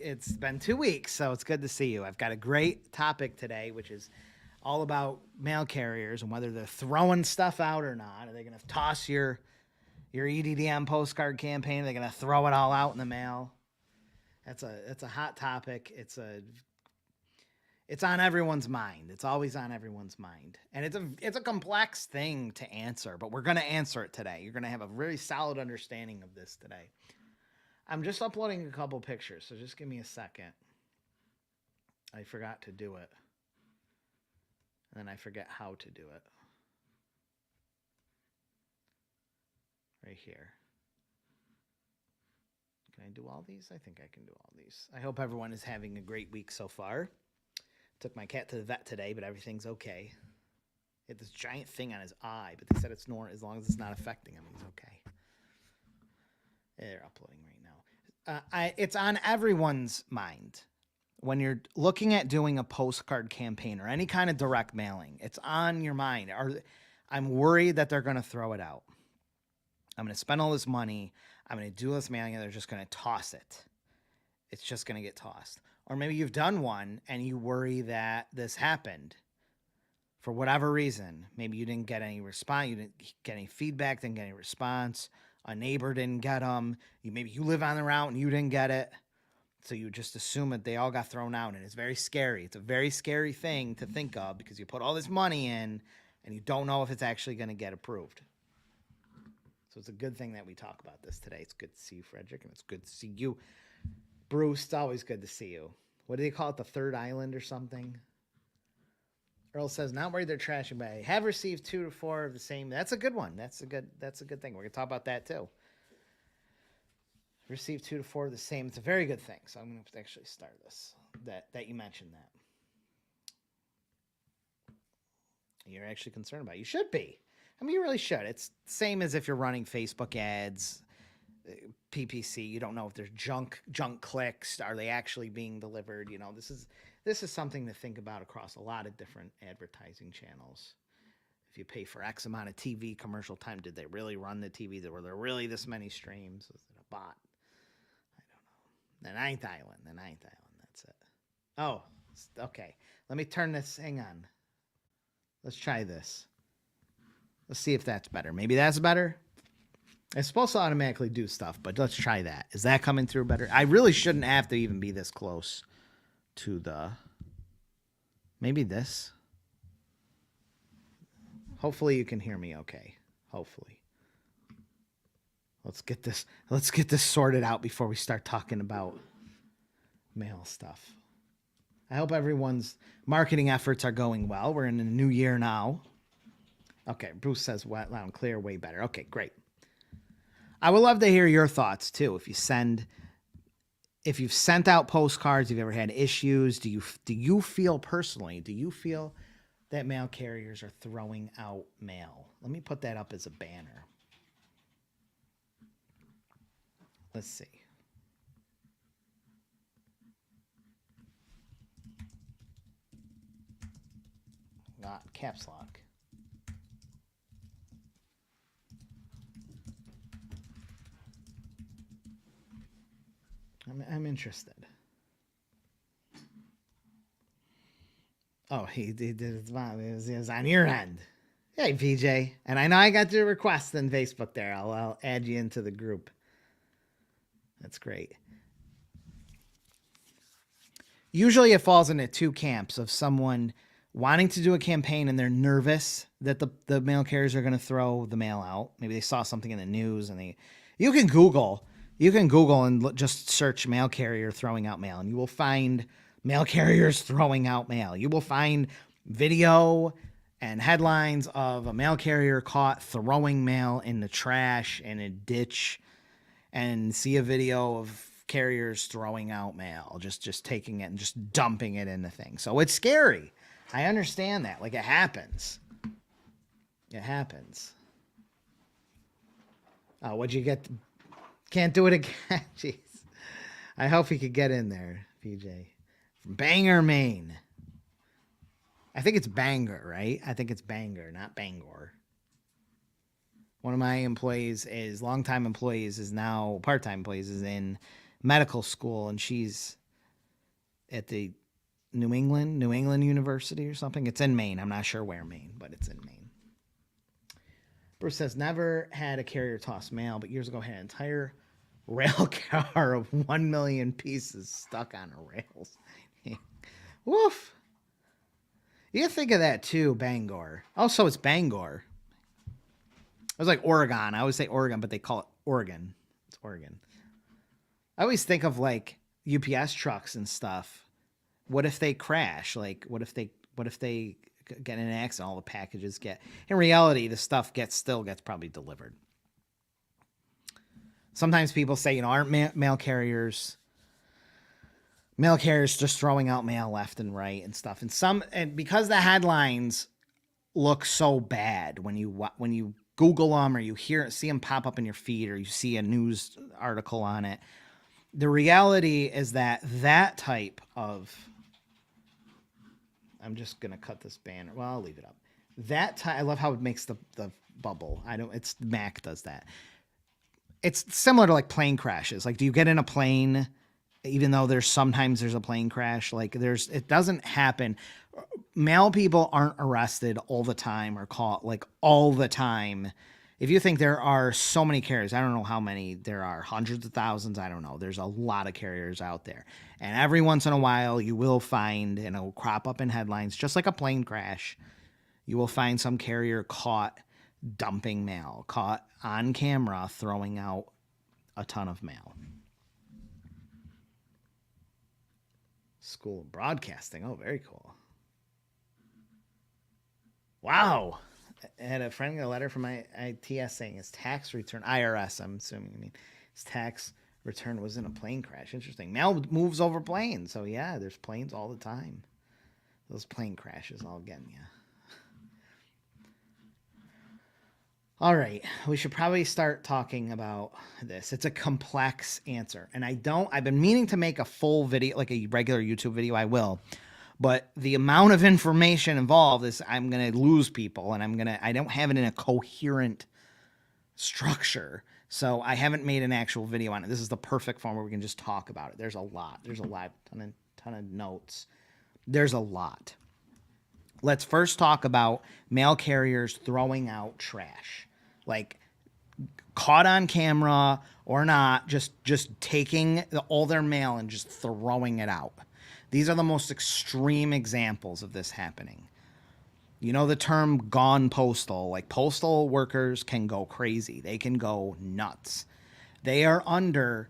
it's been 2 weeks, so it's good to see you. I've got a great topic today, which is all about mail carriers and whether they're throwing stuff out or not. Are they going to toss your EDDM postcard campaign? Are they going to throw it all out in the mail? That's a hot topic. It's on everyone's mind. It's always on everyone's mind, and it's a complex thing to answer. But we're going to answer it today. You're going to have a very solid understanding of this today. I'm just uploading a couple pictures, so just give me a second. I forgot to do it. And then I forget how to do it. Right here. Can I do all these? I think I can do all these. I hope everyone is having a great week so far. Took my cat to the vet today, but everything's okay. He had this giant thing on his eye, but they said it's normal as long as it's not affecting him. He's okay. They're uploading right now. It's on everyone's mind when you're looking at doing a postcard campaign or any kind of direct mailing. It's on your mind. I'm worried that they're going to throw it out. I'm going to spend all this money. I'm going to do this mailing, and they're just going to toss it. It's just going to get tossed. Or maybe you've done one and you worry that this happened for whatever reason. Maybe you didn't get any response. You didn't get any feedback, didn't get any response. A neighbor didn't get them. Maybe you live on the route and you didn't get it. So you just assume that they all got thrown out, and it's very scary. It's a very scary thing to think of because you put all this money in and you don't know if it's actually going to get approved. So it's a good thing that we talk about this today. It's good to see you, Frederick, and it's good to see you, Bruce. It's always good to see you. What do they call it? The third island or something? Earl says, not worried they're trashing, but I have received 2 to 4 of the same. That's a good one. That's a good thing. We're going to talk about that too. Received 2 to 4 of the same. It's a very good thing. So I'm going to actually start this, that you mentioned that. You're actually concerned about it. You should be. I mean, you really should. It's the same as if you're running Facebook ads, PPC. You don't know if there's junk clicks. Are they actually being delivered? You know, this is something to think about across a lot of different advertising channels. If you pay for X amount of TV commercial time, did they really run the TV? Were there really this many streams? Was it a bot? I don't know. The ninth island. That's it. Oh, okay. Let me turn this. Hang on. Let's try this. Let's see if that's better. Maybe that's better. It's supposed to automatically do stuff, but let's try that. Is that coming through better? I really shouldn't have to even be this close to the... Maybe this. Hopefully you can hear me okay. Hopefully. Let's get this sorted out before we start talking about mail stuff. I hope everyone's marketing efforts are going well. We're in a new year now. Okay, Bruce says loud and clear, way better. Okay, great. I would love to hear your thoughts too. If you've sent out postcards, if you've ever had issues, do you feel personally, that mail carriers are throwing out mail? Let me put that up as a banner. Let's see. Not caps lock. I'm interested. Oh, he did it. It was on your end. Hey, PJ. And I know I got your request on Facebook there. I'll add you into the group. That's great. Usually it falls into two camps of someone wanting to do a campaign and they're nervous that the mail carriers are going to throw the mail out. Maybe they saw something in the news and you can Google and just search mail carrier throwing out mail, and you will find mail carriers throwing out mail. You will find video and headlines of a mail carrier caught throwing mail in the trash in a ditch, and see a video of carriers throwing out mail, just taking it and just dumping it in the thing. So it's scary. I understand that. Like, it happens. It happens. Oh, what'd you get? Can't do it again. Jeez. I hope he could get in there, PJ. From Bangor, Maine. I think it's Bangor, right? I think it's Bangor, not Bangor. One of my employees is, longtime employees is now, part-time employees is in medical school, and she's at the New England University or something. It's in Maine. I'm not sure where Maine, but it's in Maine. Bruce says, never had a carrier toss mail, but years ago had an entire rail car of 1 million pieces stuck on the rails. Woof. You think of that too, Bangor. Also, it's Bangor. It was like Oregon. I always say Oregon, but they call it Oregon. It's Oregon. I always think of like UPS trucks and stuff. What if they crash? Like, what if they get in an accident? All the packages get. In reality, the stuff still gets probably delivered. Sometimes people say, aren't mail carriers just throwing out mail left and right and stuff. And because the headlines look so bad when you Google them or you see them pop up in your feed or you see a news article on it, the reality is that type of, I'm just going to cut this banner. Well, I'll leave it up. I love how it makes the bubble. Mac does that. It's similar to like plane crashes. Like, do you get in a plane, even though sometimes there's a plane crash? Like it doesn't happen. Mail people aren't arrested all the time or caught like all the time. If you think there are so many carriers, I don't know how many there are, hundreds of thousands. I don't know. There's a lot of carriers out there. And every once in a while you will find, and it will crop up in headlines, just like a plane crash. You will find some carrier caught dumping mail, caught on camera throwing out a ton of mail. School of Broadcasting. Oh, very cool. Wow. I had a friend get a letter from my ITS saying his tax return, IRS, I'm assuming, his tax return was in a plane crash. Interesting. Mail moves over planes. So, yeah, there's planes all the time. Those plane crashes all getting you. All right, we should probably start talking about this. It's a complex answer. And I've been meaning to make a full video, like a regular YouTube video. I will. But the amount of information involved is I'm going to lose people, and I don't have it in a coherent structure. So I haven't made an actual video on it. This is the perfect form where we can just talk about it. There's a lot. There's a lot, ton of notes. There's a lot. Let's first talk about mail carriers throwing out trash. Like, caught on camera or not, just taking all their mail and just throwing it out. These are the most extreme examples of this happening. You know the term gone postal. Like, postal workers can go crazy. They can go nuts. They are under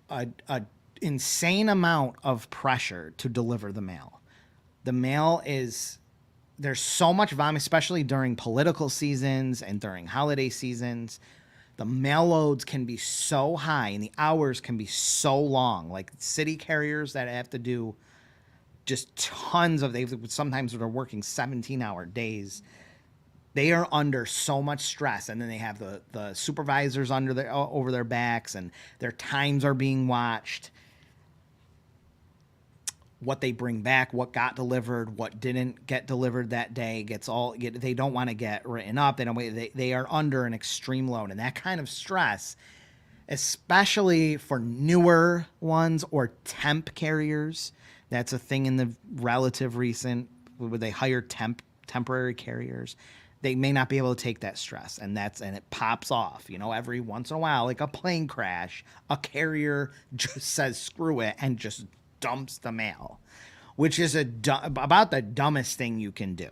a insane amount of pressure to deliver the mail. The mail is... There's so much volume, especially during political seasons and during holiday seasons. The mail loads can be so high and the hours can be so long. Like city carriers that have to do just tons of, sometimes they're working 17-hour days. They are under so much stress, and then they have the supervisors over their backs, and their times are being watched. What they bring back, what got delivered, what didn't get delivered that day they don't want to get written up. They are under an extreme load, and that kind of stress, especially for newer ones or temp carriers. That's a thing in the relative recent, where they hire temporary carriers. They may not be able to take that stress, and it pops off, every once in a while, like a plane crash, a carrier just says screw it and just dumps the mail, which is about the dumbest thing you can do.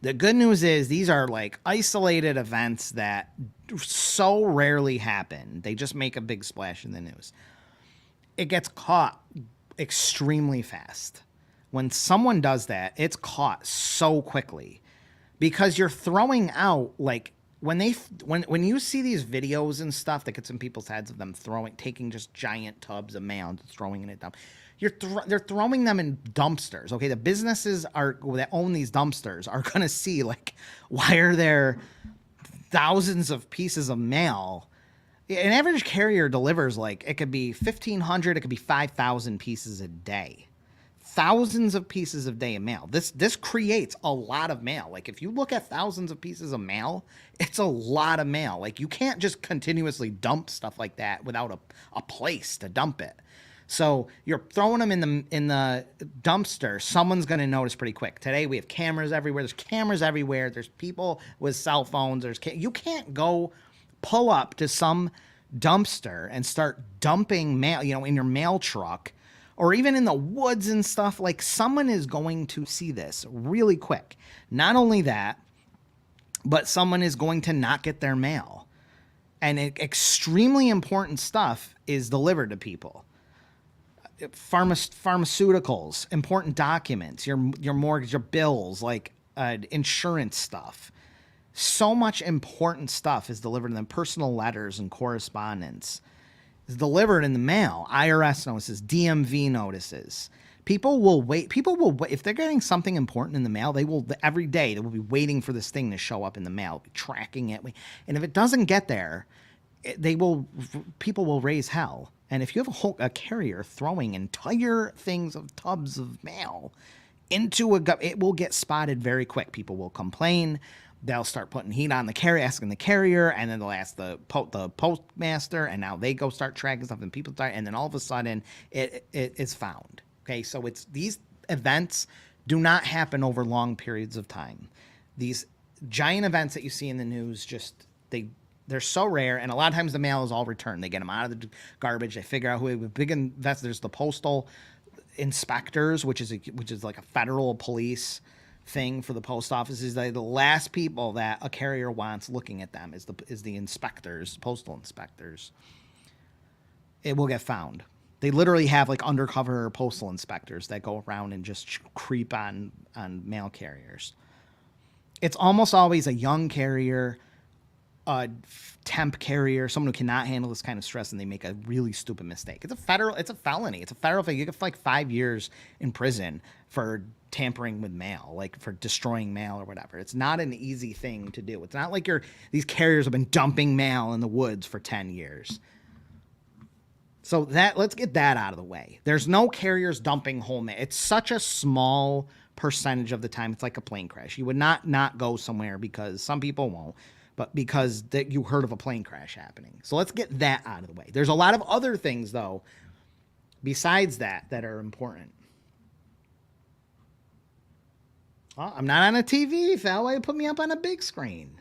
The good news is these are like isolated events that so rarely happen. They just make a big splash in the news. It gets caught extremely fast. When someone does that, it's caught so quickly because you're throwing out, like, when you see these videos and stuff that gets in people's heads of them taking just giant tubs of mail and throwing it down. They're throwing them in dumpsters. Okay, the businesses that own these dumpsters are going to see, like, why are there thousands of pieces of mail? An average carrier delivers, like, it could be 1,500, it could be 5,000 pieces a day. Thousands of pieces a day of mail. This creates a lot of mail. Like, if you look at thousands of pieces of mail, it's a lot of mail. Like, you can't just continuously dump stuff like that without a place to dump it. So you're throwing them in the dumpster. Someone's going to notice pretty quick. Today we have cameras everywhere. There's cameras everywhere. There's people with cell phones. You can't go pull up to some dumpster and start dumping mail, in your mail truck or even in the woods and stuff. Like, someone is going to see this really quick. Not only that, but someone is going to not get their mail. And extremely important stuff is delivered to people. Pharmaceuticals, important documents, your mortgage, your bills, like insurance stuff. So much important stuff is delivered in them. Personal letters and correspondence is delivered in the mail. IRS notices, DMV notices. People will wait. If they're getting something important in the mail, every day they will be waiting for this thing to show up in the mail, tracking it. And if it doesn't get there, people will raise hell. And if you have a carrier throwing entire tubs of mail into it will get spotted very quick. People will complain. They'll start putting heat on the carrier, asking the carrier, and then they'll ask the postmaster, and now they go start tracking stuff, and people start, and then all of a sudden it is found. Okay, so these events do not happen over long periods of time. These giant events that you see in the news, they're so rare, and a lot of times the mail is all returned. They get them out of the garbage. They figure out who big investors. There's the postal inspectors, which is like a federal police thing for the post office. Is the last people that a carrier wants looking at them is the inspectors, postal inspectors. It will get found. They literally have like undercover postal inspectors that go around and just creep on mail carriers. It's almost always a young carrier, a temp carrier, someone who cannot handle this kind of stress, and they make a really stupid mistake. It's a felony. It's a federal thing. You get like 5 years in prison for tampering with mail, like for destroying mail or whatever. It's not an easy thing to do. It's not like these carriers have been dumping mail in the woods for 10 years. So let's get that out of the way. There's no carriers dumping whole mail. It's such a small percentage of the time. It's like a plane crash. You would not go somewhere, because some people won't, but because you heard of a plane crash happening. So let's get that out of the way. There's a lot of other things, though, besides that are important. Oh, I'm not on a TV, fella. Why you put me up on a big screen?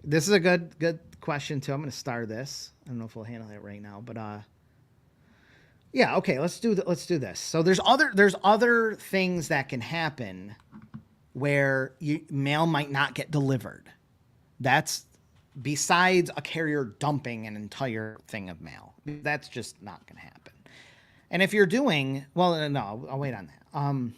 This is a good question, too. I'm going to star this. I don't know if we'll handle it right now, but yeah, okay, let's do this. So there's other things that can happen where mail might not get delivered. That's besides a carrier dumping an entire thing of mail. That's just not going to happen. And if you're doing, well, no, I'll wait on that.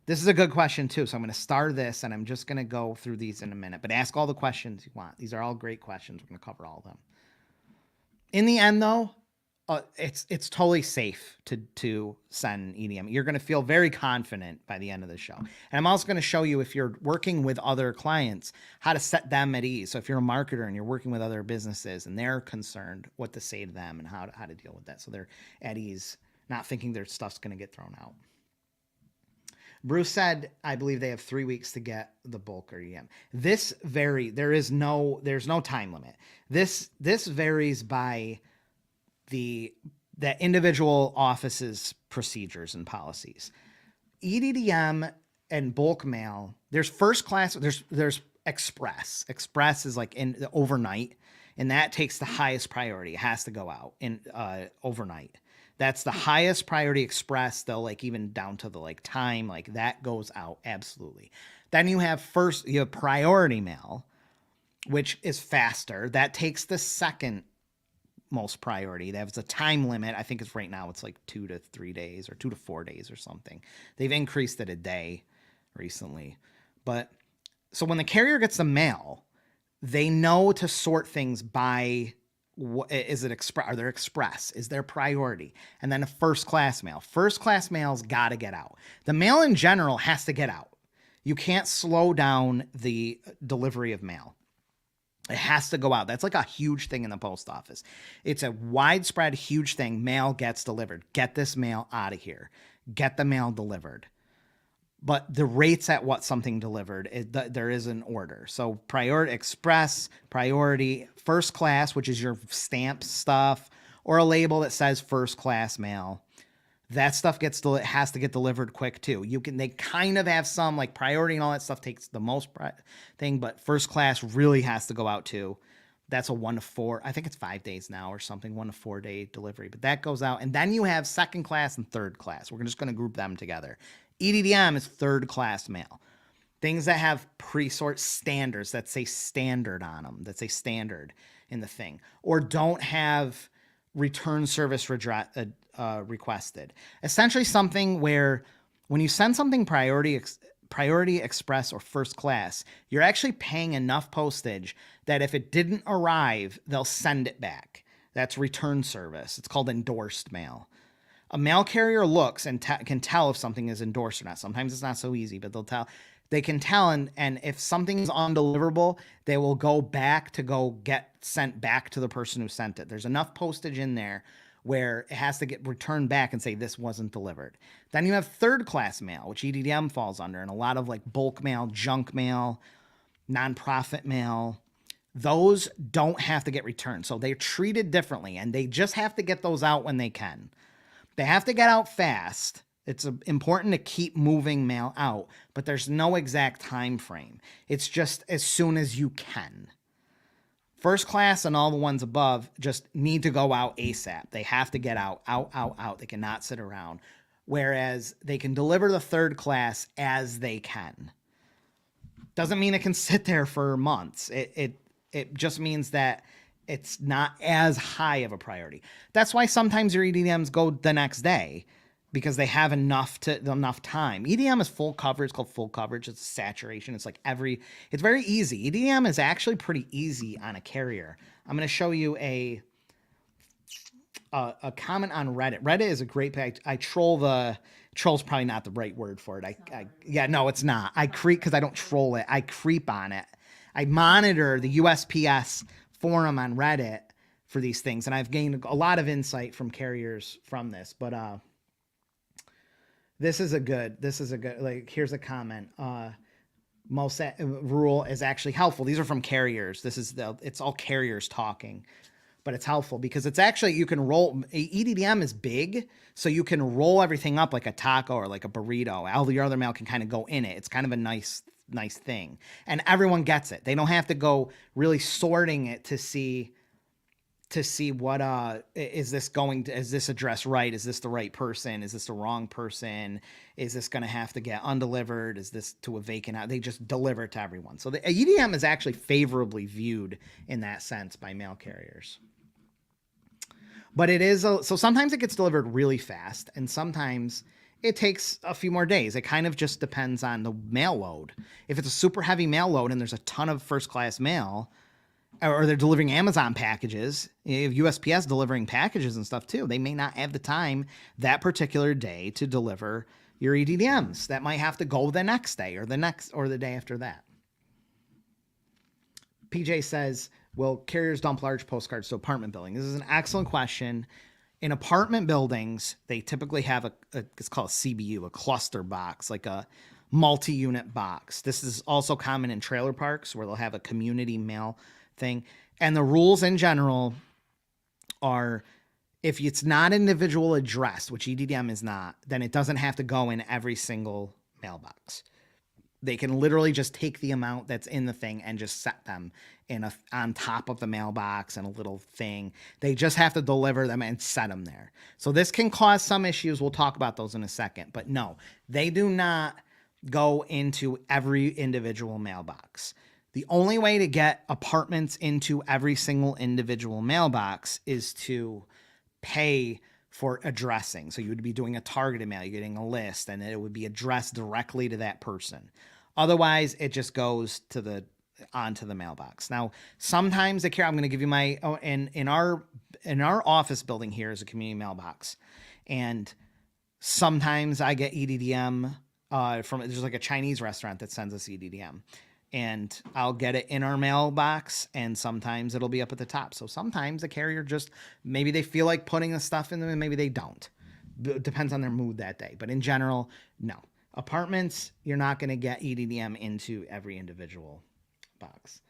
This is a good question too. So I'm going to star this, and I'm just going to go through these in a minute, but ask all the questions you want. These are all great questions. We're going to cover all of them. In the end, though, it's totally safe to send EDM. You're going to feel very confident by the end of the show. And I'm also going to show you, if you're working with other clients, how to set them at ease. So if you're a marketer and you're working with other businesses and they're concerned, what to say to them and how to deal with that, so they're at ease, not thinking their stuff's going to get thrown out. Bruce said, I believe they have 3 weeks to get the bulk or EM. There's no time limit. This varies by the individual office's procedures and policies. EDDM and bulk mail, there's first class, there's express. Express is like in the overnight, and that takes the highest priority. It has to go out in overnight. That's the highest priority. Express, though, like even down to the like time, like that goes out absolutely. Then you have priority mail, which is faster. That takes the second most priority. That's a time limit. I think right now it's like 2 to 3 days or 2 to 4 days or something. They've increased it a day recently. But so when the carrier gets the mail, they know to sort things by is it express? Are there express? Is there priority? And then a first class mail. First class mail's got to get out. The mail in general has to get out. You can't slow down the delivery of mail. It has to go out. That's like a huge thing in the post office. It's a widespread, huge thing. Mail gets delivered. Get this mail out of here. Get the mail delivered. But the rates at what something delivered, there is an order. So priority, express, priority, first class, which is your stamp stuff, or a label that says first class mail. That stuff has to get delivered quick too. They kind of have some like priority and all that stuff takes the most thing, but first class really has to go out too. That's a 1 to 4. I think it's 5 days now or something, 1 to 4 day delivery. But that goes out. And then you have second class and third class. We're just going to group them together. EDDM is third class mail. Things that have pre-sort standards that say standard on them, that say standard in the thing, or don't have return service requested. Essentially something where when you send something priority express or first class, you're actually paying enough postage that if it didn't arrive, they'll send it back. That's return service. It's called endorsed mail. A mail carrier looks and can tell if something is endorsed or not. Sometimes it's not so easy, but they can tell, and if something is undeliverable, they will go back to go get sent back to the person who sent it. There's enough postage in there where it has to get returned back and say this wasn't delivered. Then you have third class mail, which EDDM falls under, and a lot of like bulk mail, junk mail, nonprofit mail. Those don't have to get returned. So they're treated differently, and they just have to get those out when they can. They have to get out fast. It's important to keep moving mail out, but there's no exact time frame. It's just as soon as you can. First class and all the ones above just need to go out ASAP. They have to get out. They cannot sit around. Whereas they can deliver the third class as they can. Doesn't mean it can sit there for months. It just means that it's not as high of a priority. That's why sometimes your EDMs go the next day, because they have enough time. EDM is full coverage. It's called full coverage. It's saturation. It's like it's very easy. EDM is actually pretty easy on a carrier. I'm going to show you a comment on Reddit. Reddit is a great page. I troll's probably not the right word for it. Yeah, no, it's not. I creep because I don't troll it. I creep on it. I monitor the USPS forum on Reddit for these things, and I've gained a lot of insight from carriers from this, but, This is a good, like, here's a comment. Most rule is actually helpful. These are from carriers. It's all carriers talking, but it's helpful because it's actually, you can roll, EDDM is big, so you can roll everything up like a taco or like a burrito. All the other mail can kind of go in it. It's kind of a nice thing. And everyone gets it. They don't have to go really sorting it to see what is this address right? Is this the right person? Is this the wrong person? Is this going to have to get undelivered? Is this to a vacant house? They just deliver it to everyone. So the EDM is actually favorably viewed in that sense by mail carriers. But it is so sometimes it gets delivered really fast, and sometimes it takes a few more days. It kind of just depends on the mail load. If it's a super heavy mail load and there's a ton of first class mail, or they're delivering Amazon packages, if USPS delivering packages and stuff too, they may not have the time that particular day to deliver your EDDMs. That might have to go the next day or the day after that. PJ says, will carriers dump large postcards to apartment buildings? This is an excellent question. In apartment buildings, they typically have it's called a CBU, a cluster box, like a multi-unit box. This is also common in trailer parks where they'll have a community mail thing. And the rules in general are, if it's not individual addressed, which EDDM is not, then it doesn't have to go in every single mailbox. They can literally just take the amount that's in the thing and just set them on top of the mailbox and a little thing. They just have to deliver them and set them there. So this can cause some issues. We'll talk about those in a second. But no, they do not go into every individual mailbox. The only way to get apartments into every single individual mailbox is to pay for addressing. So you would be doing a targeted mail, you're getting a list, and it would be addressed directly to that person. Otherwise, it just goes onto the mailbox. Now, sometimes I'm going to give you in our office building here is a community mailbox, and sometimes I get EDDM there's like a Chinese restaurant that sends us EDDM. And I'll get it in our mailbox, and sometimes it'll be up at the top. So sometimes the carrier maybe they feel like putting the stuff in them, and maybe they don't. Depends on their mood that day. But in general, no. Apartments, you're not going to get EDDM into every individual box.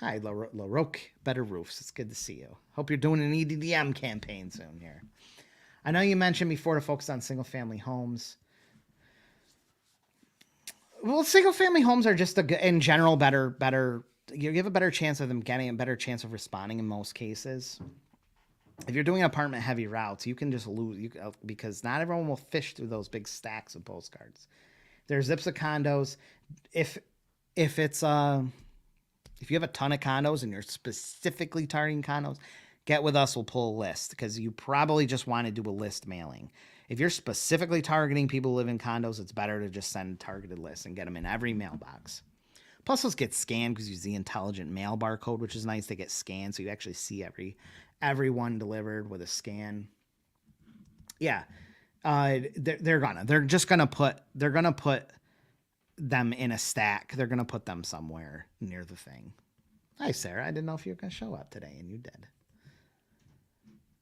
Hi, LaRoque Better Roofs. It's good to see you. Hope you're doing an EDDM campaign soon here. I know you mentioned before to focus on single-family homes. Well, single-family homes are just in general better. You have a better chance of them getting a better chance of responding in most cases. If you're doing apartment-heavy routes, you can just lose because not everyone will fish through those big stacks of postcards. There's zips of condos. If it's if you have a ton of condos and you're specifically targeting condos, get with us. We'll pull a list because you probably just want to do a list mailing. If you're specifically targeting people who live in condos, it's better to just send targeted lists and get them in every mailbox. Plus, those get scanned because you use the intelligent mail barcode, which is nice. They get scanned, so you actually see every one delivered with a scan. Yeah, they're just gonna put them in a stack. They're gonna put them somewhere near the thing. Hi, Sarah. I didn't know if you were gonna show up today, and you did.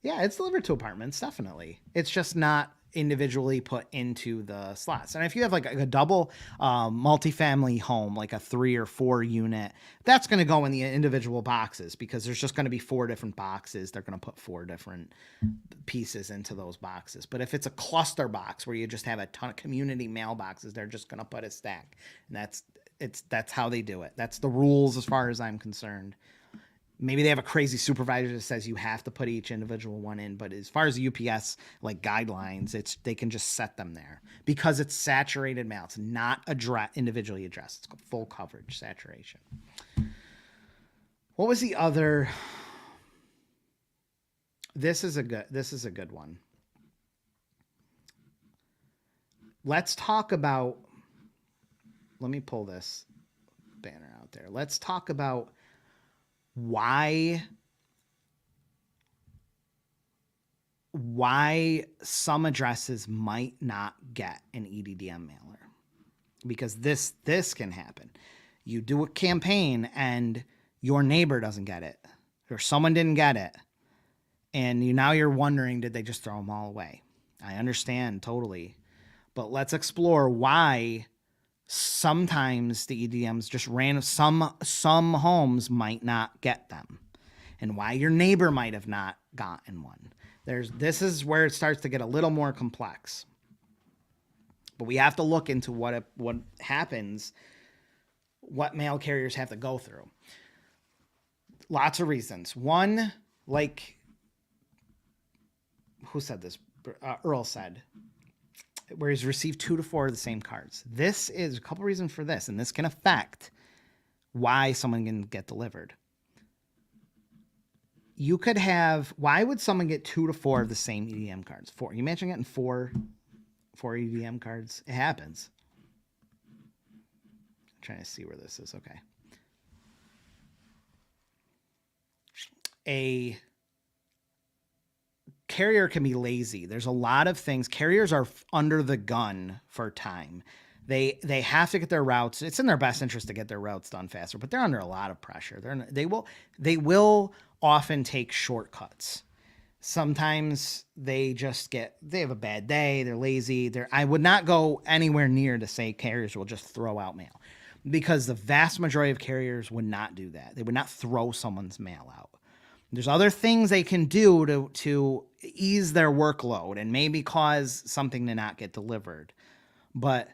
Yeah, it's delivered to apartments, definitely. It's just not individually put into the slots. And if you have like a double multifamily home, like a 3 or 4 unit, that's going to go in the individual boxes because there's just going to be 4 different boxes. They're going to put 4 different pieces into those boxes. But if it's a cluster box where you just have a ton of community mailboxes, they're just going to put a stack. And that's how they do it. That's the rules as far as I'm concerned. Maybe they have a crazy supervisor that says you have to put each individual one in, but as far as the UPS like guidelines, they can just set them there because it's saturated mail. It's not individually addressed. It's full coverage saturation. What was the other? This is a good one. Let's talk about. Let me pull this banner out there. Let's talk about why some addresses might not get an EDDM mailer, because this can happen. You do a campaign and your neighbor doesn't get it, or someone didn't get it, and now you're wondering, did they just throw them all away? I understand totally, but let's explore why sometimes the EDMs just random, some homes might not get them, and why your neighbor might have not gotten one. This is where it starts to get a little more complex, but we have to look into what happens, what mail carriers have to go through. Lots of reasons. One, like, who said this? Earl said, where he's received 2 to 4 of the same cards. This is a couple reasons for this, and this can affect why someone can get delivered. You could have, why would someone get 2 to 4 of the same EDM cards? 4. You imagine getting 4 EDM cards? It happens. I'm trying to see where this is. Okay. A carrier can be lazy. There's a lot of things. Carriers are under the gun for time. They have to get their routes. It's in their best interest to get their routes done faster, but they're under a lot of pressure. They will often take shortcuts. Sometimes they have a bad day. They're lazy. I would not go anywhere near to say carriers will just throw out mail, because the vast majority of carriers would not do that. They would not throw someone's mail out. There's other things they can do to ease their workload and maybe cause something to not get delivered. But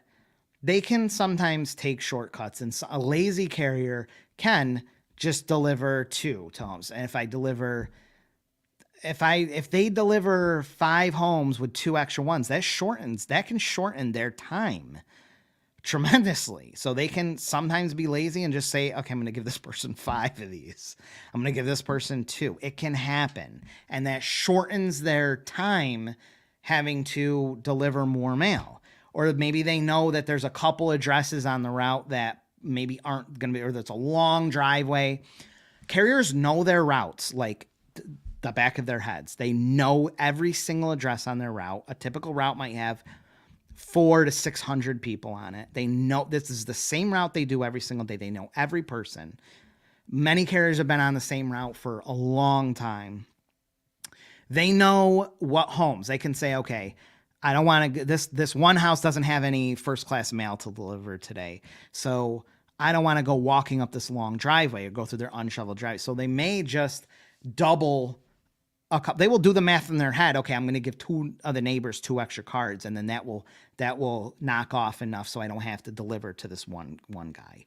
they can sometimes take shortcuts, and a lazy carrier can just deliver 2 homes. And if they deliver 5 homes with 2 extra ones, that can shorten their time tremendously. So they can sometimes be lazy and just say, okay, I'm going to give this person 5 of these. I'm going to give this person 2. It can happen. And that shortens their time having to deliver more mail. Or maybe they know that there's a couple addresses on the route that maybe aren't going to be, or that's a long driveway. Carriers know their routes like the back of their heads. They know every single address on their route. A typical route might have 400 to 600 people on it. They know this is the same route they do every single day. They know every person. Many carriers have been on the same route for a long time. They know what homes. They can say, okay, I don't want to, this one house doesn't have any first class mail to deliver today, so I don't want to go walking up this long driveway or go through their unshoveled driveway. So they may just double a couple. They will do the math in their head. Okay, I'm going to give 2 of the neighbors 2 extra cards, and then that will knock off enough so I don't have to deliver to this one guy.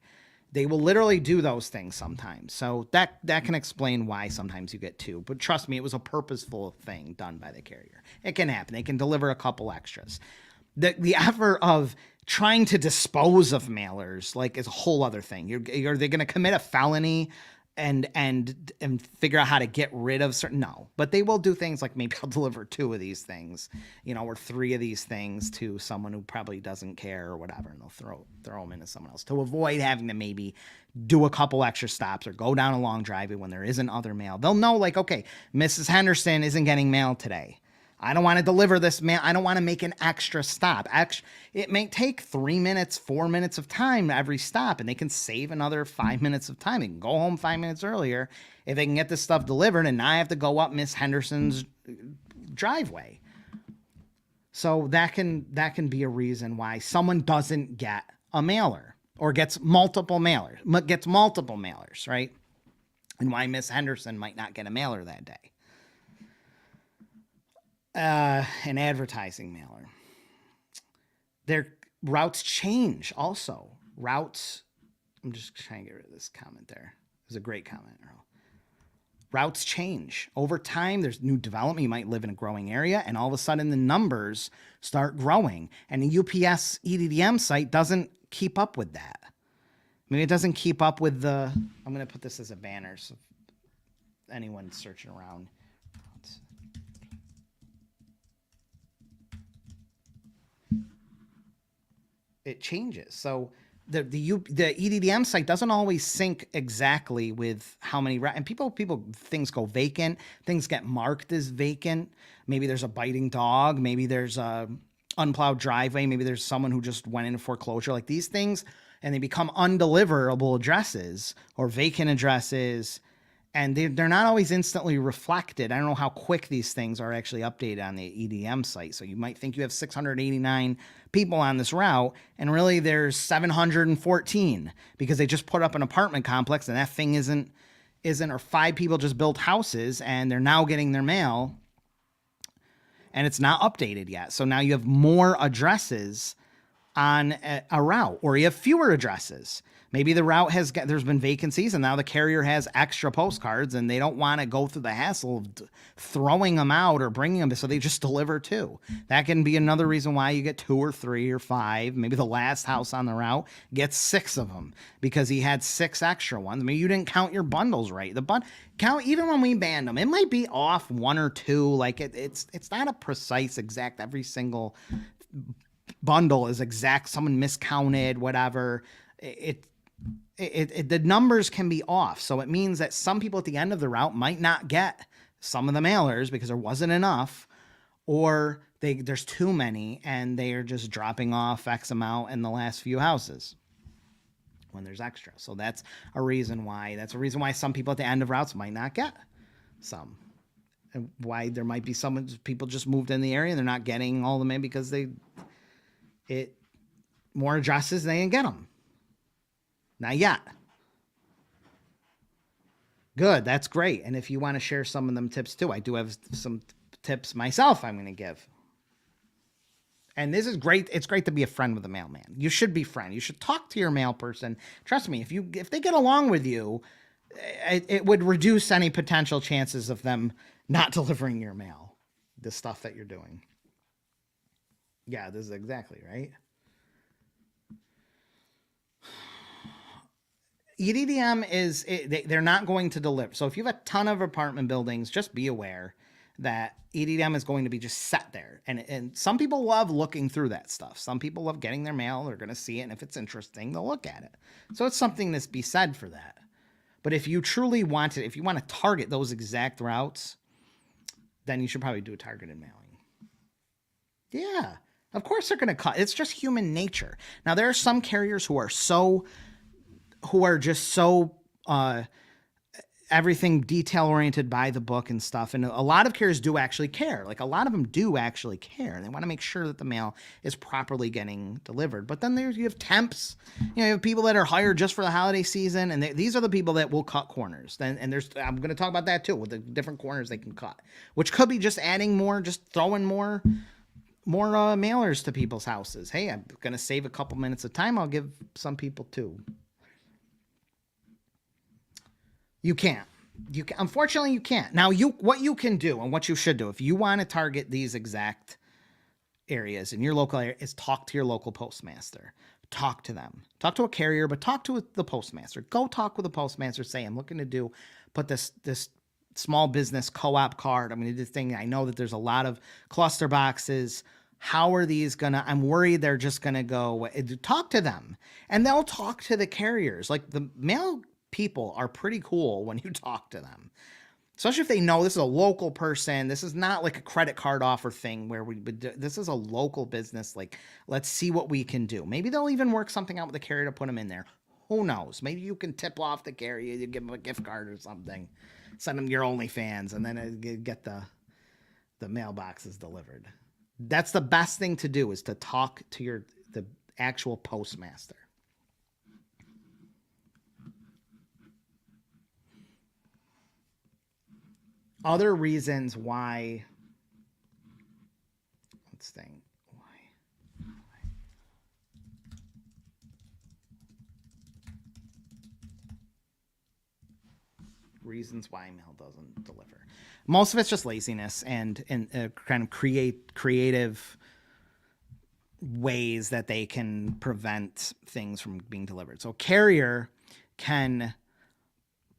They will literally do those things sometimes. So that can explain why sometimes you get 2. But trust me, it was a purposeful thing done by the carrier. It can happen. They can deliver a couple extras. The effort of trying to dispose of mailers is a whole other thing. Are they going to commit a felony and figure out how to get rid of certain? No, but they will do things like maybe I'll deliver 2 of these things, or 3 of these things to someone who probably doesn't care or whatever, and they'll throw them into someone else to avoid having to maybe do a couple extra stops or go down a long driveway when there isn't other mail. They'll know okay, Mrs. Henderson isn't getting mail today. I don't want to deliver this mail. I don't want to make an extra stop. It may take 3 minutes, 4 minutes of time every stop, and they can save another 5 minutes of time. They can go home 5 minutes earlier if they can get this stuff delivered, and now I have to go up Miss Henderson's driveway. So that can be a reason why someone doesn't get a mailer or gets multiple mailers, right? And why Miss Henderson might not get a mailer that day. An advertising mailer. Their routes change also. I'm just trying to get rid of this comment there. It was a great comment, Earl. Routes change. Over time, there's new development. You might live in a growing area, and all of a sudden the numbers start growing. And the UPS EDDM site doesn't keep up with that. It doesn't keep up with I'm going to put this as a banner so if anyone's searching around. It changes. So the EDDM site doesn't always sync exactly with how many and people things go vacant, things get marked as vacant. Maybe there's a biting dog, maybe there's a unplowed driveway, maybe there's someone who just went into foreclosure, these things, and they become undeliverable addresses or vacant addresses, and they're not always instantly reflected. I don't know how quick these things are actually updated on the EDM site. So you might think you have 689 people on this route, and really there's 714 because they just put up an apartment complex and that thing isn't, or 5 people just built houses and they're now getting their mail and it's not updated yet. So now you have more addresses on a route, or you have fewer addresses. Maybe the route there's been vacancies and now the carrier has extra postcards and they don't want to go through the hassle of throwing them out or bringing them, so they just deliver 2. That can be another reason why you get 2 or 3 or 5. Maybe the last house on the route gets 6 of them because he had 6 extra ones. You didn't count your bundles right. Count, even when we banned them, it might be off 1 or 2. It's not a precise exact, every single bundle is exact. Someone miscounted, whatever. The numbers can be off. So it means that some people at the end of the route might not get some of the mailers because there wasn't enough, or there's too many and they are just dropping off X amount in the last few houses when there's extra. So that's a reason why some people at the end of routes might not get some, and why there might be people just moved in the area and they're not getting all the mail because more addresses, they didn't get them. Not yet. Good. That's great. And if you want to share some of them tips too, I do have some tips myself I'm going to give. And this is great. It's great to be a friend with a mailman. You should be friend. You should talk to your mail person. Trust me, if they get along with you, it would reduce any potential chances of them not delivering your mail, the stuff that you're doing. Yeah, this is exactly right. EDDM they're not going to deliver. So if you have a ton of apartment buildings, just be aware that EDDM is going to be just set there. And some people love looking through that stuff. Some people love getting their mail. They're going to see it. And if it's interesting, they'll look at it. So it's something to be said for that. But if you truly want if you want to target those exact routes, then you should probably do a targeted mailing. Yeah, of course they're going to cut. It's just human nature. Now, there are some carriers who are just so everything detail oriented by the book and stuff. And a lot of carriers do actually care. Like a lot of them do actually care. They want to make sure that the mail is properly getting delivered. But then you have temps, you have people that are hired just for the holiday season. And these are the people that will cut corners. And I'm going to talk about that too, with the different corners they can cut, which could be just adding more, just throwing more mailers to people's houses. Hey, I'm going to save a couple minutes of time. I'll give some people two. You can't. Unfortunately, you can't. Now, what you can do and what you should do if you want to target these exact areas in your local area is talk to your local postmaster. Talk to them. Talk to a carrier, but talk to the postmaster. Go talk with the postmaster. Say, I'm looking to put this small business co-op card. I'm going to do this thing. I know that there's a lot of cluster boxes. How are these gonna? I'm worried they're just gonna go. Talk to them, and they'll talk to the carriers. Like the mail people are pretty cool when you talk to them, especially if they know this is a local person. This is not like a credit card offer thing where this is a local business. Like, let's see what we can do. Maybe they'll even work something out with the carrier to put them in there. Who knows? Maybe you can tip off the carrier, you give them a gift card or something, send them your OnlyFans, and then get the mailboxes delivered. That's the best thing to do, is to talk to the actual postmaster. Other reasons why, let's think, reasons why mail doesn't deliver. Most of it's just laziness and kind of creative ways that they can prevent things from being delivered. So carrier can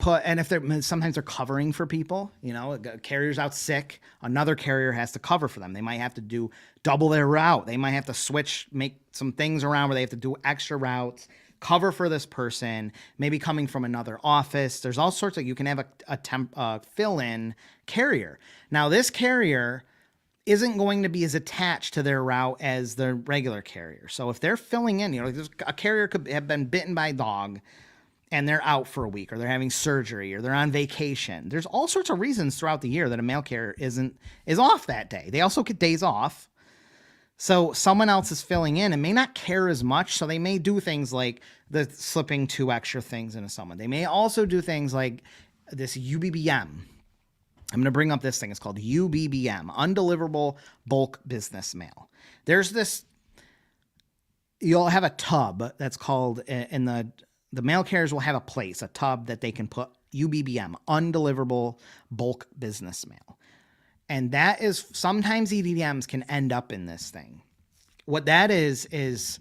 and if sometimes they're covering for people, a carrier's out sick, another carrier has to cover for them. They might have to do double their route. They might have to make some things around where they have to do extra routes, cover for this person, maybe coming from another office. There's all sorts you can have a fill-in carrier. Now, this carrier isn't going to be as attached to their route as the regular carrier. So if they're filling in, a carrier could have been bitten by a dog and they're out for a week, or they're having surgery, or they're on vacation. There's all sorts of reasons throughout the year that a mail carrier is off that day. They also get days off. So someone else is filling in and may not care as much. So they may do things like slipping 2 extra things into someone. They may also do things like this UBBM. I'm going to bring up this thing. It's called UBBM, Undeliverable Bulk Business Mail. There's you'll have a tub that's called, in the mail carriers will have a tub that they can put UBBM, Undeliverable Bulk Business Mail. And that is, sometimes EDDMs can end up in this thing. What that is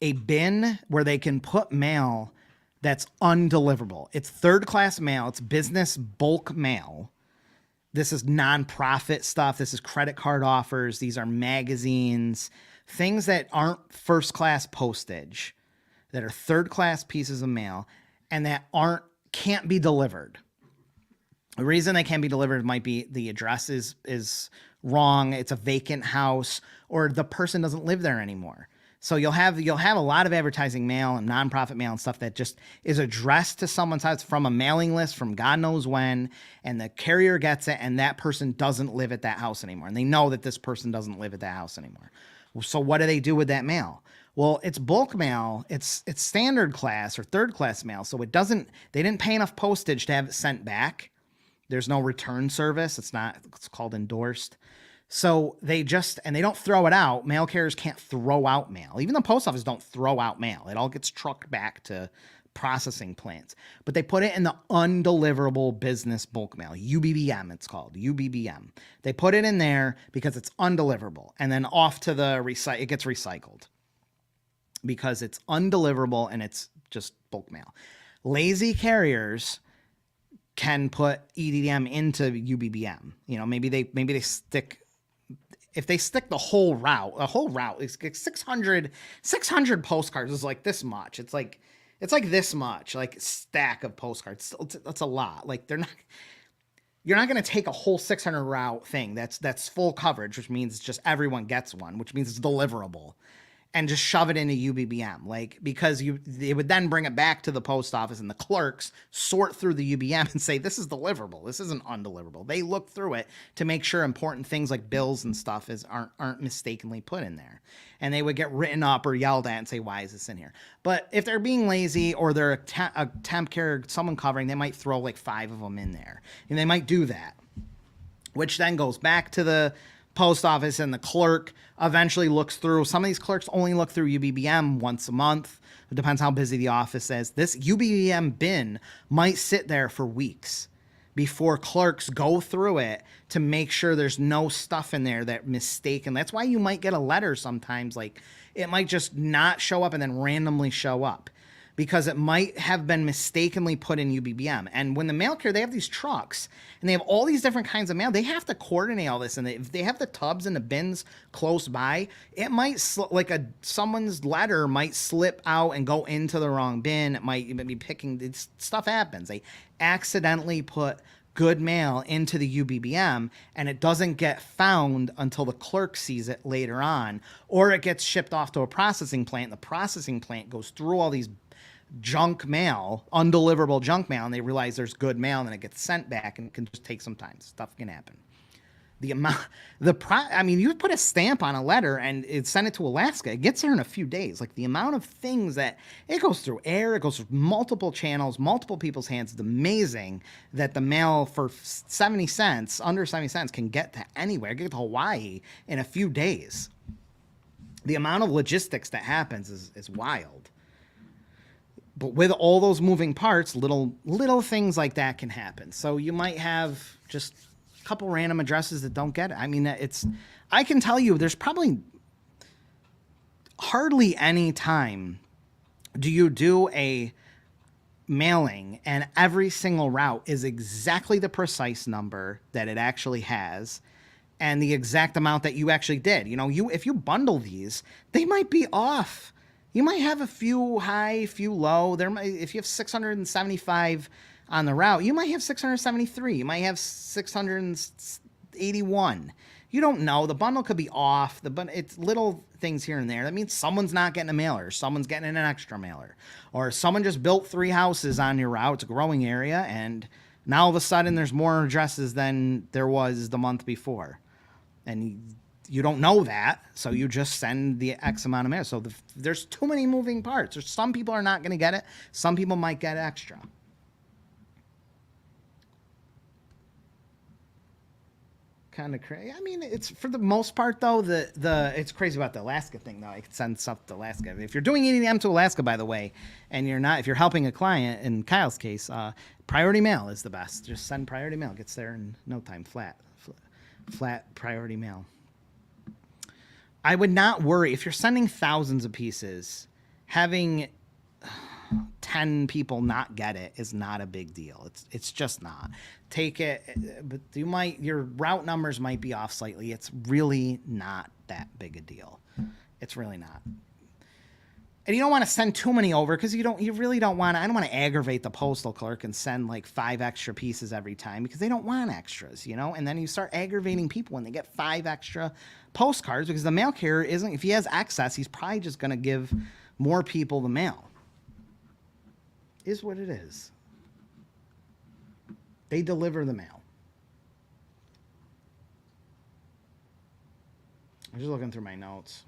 a bin where they can put mail that's undeliverable. It's third-class mail. It's business bulk mail. This is nonprofit stuff. This is credit card offers. These are magazines, things that aren't first-class postage, that are third-class pieces of mail, and that can't be delivered. The reason they can't be delivered might be the address is wrong, it's a vacant house, or the person doesn't live there anymore. So you'll have a lot of advertising mail and nonprofit mail and stuff that just is addressed to someone's house from a mailing list from God knows when, and the carrier gets it, and that person doesn't live at that house anymore. And they know that this person doesn't live at that house anymore. So what do they do with that mail? Well, it's bulk mail. It's standard class or third class mail. So they didn't pay enough postage to have it sent back. There's no return service. It's called endorsed. So they don't throw it out. Mail carriers can't throw out mail. Even the post office don't throw out mail. It all gets trucked back to processing plants. But they put it in the undeliverable business bulk mail. UBBM, it's called. UBBM. They put it in there because it's undeliverable. And then off to it gets recycled. Because it's undeliverable and it's just bulk mail. Lazy carriers can put EDDM into UBBM. Maybe they stick, if they stick the whole route is 600 postcards is like this much. It's like this much, like stack of postcards. That's a lot. Like you're not going to take a whole 600 route thing that's full coverage, which means just everyone gets one, which means it's deliverable. and just shove it into UBBM, like, because they would then bring it back to the post office and the clerks sort through the UBM and say, this is deliverable, this isn't undeliverable. They look through it to make sure important things like bills and stuff aren't mistakenly put in there. And they would get written up or yelled at and say, why is this in here? But if they're being lazy or they're a temp carrier, someone covering, they might throw like 5 of them in there, and they might do that, which then goes back to the post office, and the clerk eventually looks through. Some of these clerks only look through UBBM once a month. It depends how busy the office is. This UBBM bin might sit there for weeks before clerks go through it to make sure there's no stuff in there that mistaken. That's why you might get a letter sometimes, like it might just not show up and then randomly show up, because it might have been mistakenly put in UBBM. And when the mail carrier, they have these trucks and they have all these different kinds of mail. They have to coordinate all this. And if they have the tubs and the bins close by, it might, someone's letter might slip out and go into the wrong bin. It might be picking, stuff happens. They accidentally put good mail into the UBBM and it doesn't get found until the clerk sees it later on, or it gets shipped off to a processing plant. The processing plant goes through all these junk mail, undeliverable junk mail, and they realize there's good mail, and then it gets sent back, and it can just take some time. Stuff can happen. The amount, you put a stamp on a letter and send it to Alaska, it gets there in a few days. Like the amount of things that it goes through air, it goes through multiple channels, multiple people's hands. It's amazing that the mail for 70 cents, under 70 cents, can get to anywhere, get to Hawaii in a few days. The amount of logistics that happens is wild. But with all those moving parts, little things like that can happen. So you might have just a couple random addresses that don't get it. I mean, I can tell you there's probably hardly any time do you do a mailing and every single route is exactly the precise number that it actually has and the exact amount that you actually did. If you bundle these, they might be off. You might have a few high, few low. If you have 675 on the route, you might have 673. You might have 681. You don't know. The bundle could be off. It's little things here and there. That means someone's not getting a mailer. Someone's getting an extra mailer. Or someone just built 3 houses on your route. It's a growing area, and now all of a sudden there's more addresses than there was the month before. And you don't know that, so you just send the X amount of mail. So there's too many moving parts. Some people are not going to get it. Some people might get extra. Kind of crazy. I mean, it's for the most part though. It's crazy about the Alaska thing though. I could send stuff to Alaska. If you're doing EDM to Alaska, by the way, and if you're helping a client, in Kyle's case, priority mail is the best. Just send priority mail. It gets there in no time. Flat priority mail. I would not worry if you're sending thousands of pieces. Having 10 people not get it is not a big deal. It's just not. Take it, but your route numbers might be off slightly. It's really not that big a deal. It's really not. And you don't want to send too many over because I don't want to aggravate the postal clerk and send like 5 extra pieces every time because they don't want extras, and then you start aggravating people when they get 5 extra postcards because the mail carrier if he has excess, he's probably just going to give more people the mail. Is what it is. They deliver the mail. I'm just looking through my notes.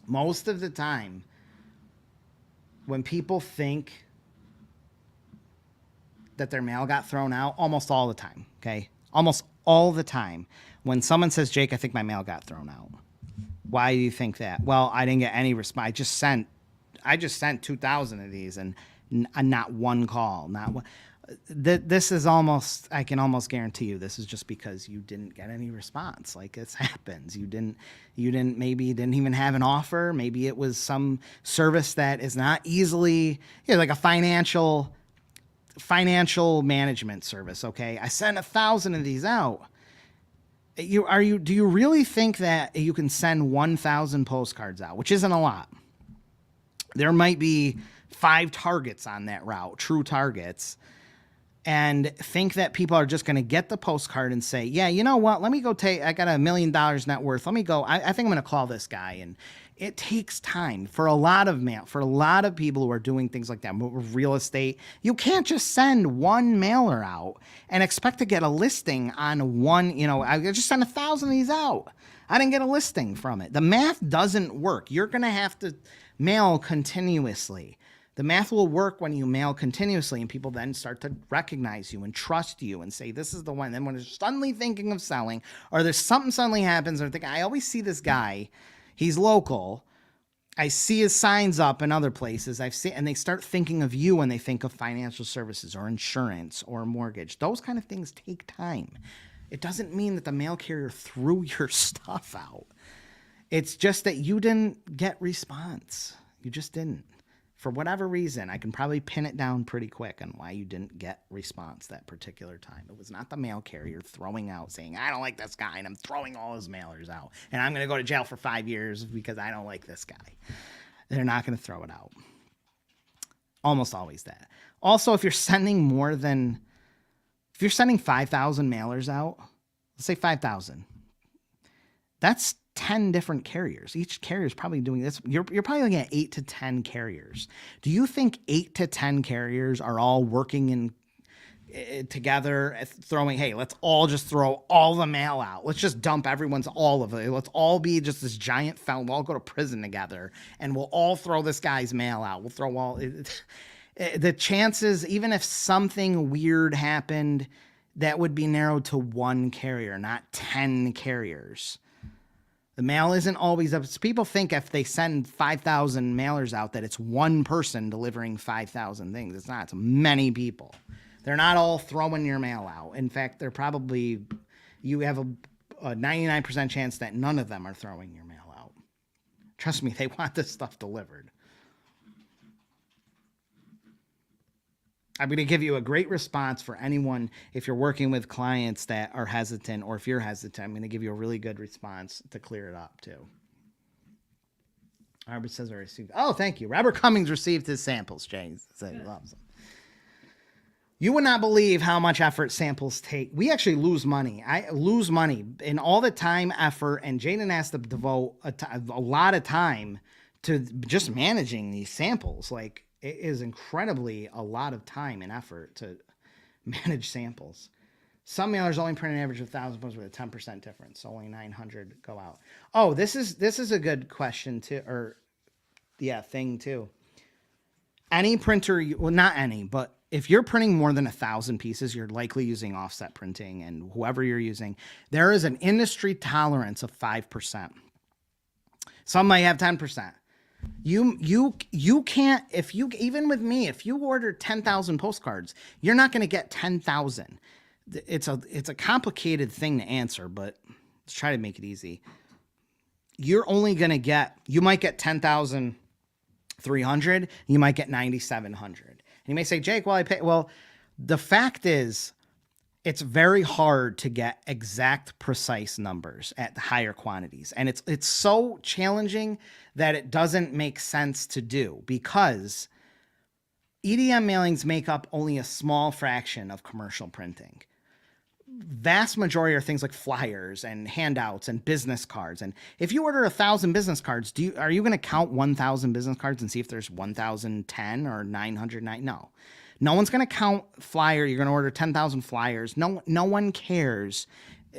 Most of the time, when people think that their mail got thrown out, almost all the time, okay? Almost all the time, when someone says, Jake, I think my mail got thrown out. Why do you think that? Well, I didn't get any response. I just sent 2,000 of these and not one call, not one. This is almost, I can almost guarantee you this is just because you didn't get any response. Like, this happens. Maybe you didn't even have an offer. Maybe it was some service that is not easily, like a financial management service. Okay. I sent 1,000 of these out. Do you really think that you can send 1,000 postcards out, which isn't a lot? There might be 5 targets on that route, true targets. and think that people are just going to get the postcard and say, yeah, you know what? Let me go I got $1 million net worth. Let me go. I think I'm going to call this guy. And it takes time for a lot of for a lot of people who are doing things like that, real estate. You can't just send one mailer out and expect to get a listing on one. I just sent 1,000 of these out. I didn't get a listing from it. The math doesn't work. You're going to have to mail continuously. The math will work when you mail continuously, and people then start to recognize you and trust you and say, this is the one. Then when they're suddenly thinking of selling, or there's something suddenly happens, or think, I always see this guy, he's local. I see his signs up in other places. And they start thinking of you when they think of financial services or insurance or mortgage. Those kind of things take time. It doesn't mean that the mail carrier threw your stuff out. It's just that you didn't get response. You just didn't. For whatever reason, I can probably pin it down pretty quick on why you didn't get response that particular time. It was not the mail carrier throwing out saying, I don't like this guy, and I'm throwing all his mailers out, and I'm going to go to jail for 5 years because I don't like this guy. They're not going to throw it out. Almost always that. Also, if you're sending 5,000 mailers out, let's say 5,000, that's 10 different carriers. Each carrier is probably doing this. You're probably looking at 8 to 10 carriers. Do you think 8 to 10 carriers are all working together, throwing, hey, let's all just throw all the mail out. Let's just dump all of it. Let's all be just this giant felon. We'll all go to prison together, and we'll all throw this guy's mail out. We'll throw all the chances, even if something weird happened, that would be narrowed to one carrier, not 10 carriers. The mail isn't always up. People think if they send 5,000 mailers out that it's one person delivering 5,000 things. It's not. It's many people. They're not all throwing your mail out. In fact, you have a 99% chance that none of them are throwing your mail out. Trust me, they want this stuff delivered. I'm going to give you a great response for anyone. If you're working with clients that are hesitant, or if you're hesitant, I'm going to give you a really good response to clear it up too. Robert says I received. Oh, thank you. Robert Cummings received his samples, Jay. He loves them. You would not believe how much effort samples take. We actually lose money. I lose money in all the time, effort, and Jaden has to devote a lot of time to just managing these samples. Like, it is incredibly a lot of time and effort to manage samples. Some mailers only print an average of 1,000 posts with a 10% difference. So only 900 go out. Oh, this is a good question too, thing too. Any printer, well, not any, but if you're printing more than 1,000 pieces, you're likely using offset printing, and whoever you're using, there is an industry tolerance of 5%. Some might have 10%. You can't, even with me, if you order 10,000 postcards, you're not going to get 10,000. It's a complicated thing to answer, but let's try to make it easy. You're only going to you might get 10,300. You might get 9,700. And you may say, Jake, the fact is, it's very hard to get exact, precise numbers at higher quantities. And it's so challenging that it doesn't make sense to do, because EDM mailings make up only a small fraction of commercial printing. Vast majority are things like flyers and handouts and business cards. And if you order 1,000 business cards, are you going to count 1,000 business cards and see if there's 1,010 or 909? No. No one's going to count flyer. You're going to order 10,000 flyers. No one cares.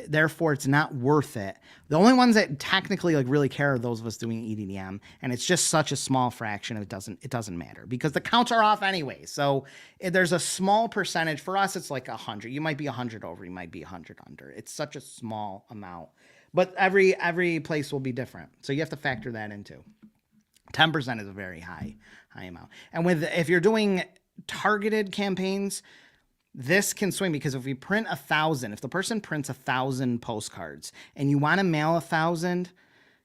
Therefore, it's not worth it. The only ones that technically really care are those of us doing EDM, and it's just such a small fraction. It doesn't matter because the counts are off anyway. So there's a small percentage. For us, it's like 100. You might be 100 over. You might be 100 under. It's such a small amount. But every place will be different. So you have to factor that into. 10% is a very high amount. And if you're doing targeted campaigns, this can swing, because if we print 1,000, if the person prints 1,000 postcards and you want to mail 1,000,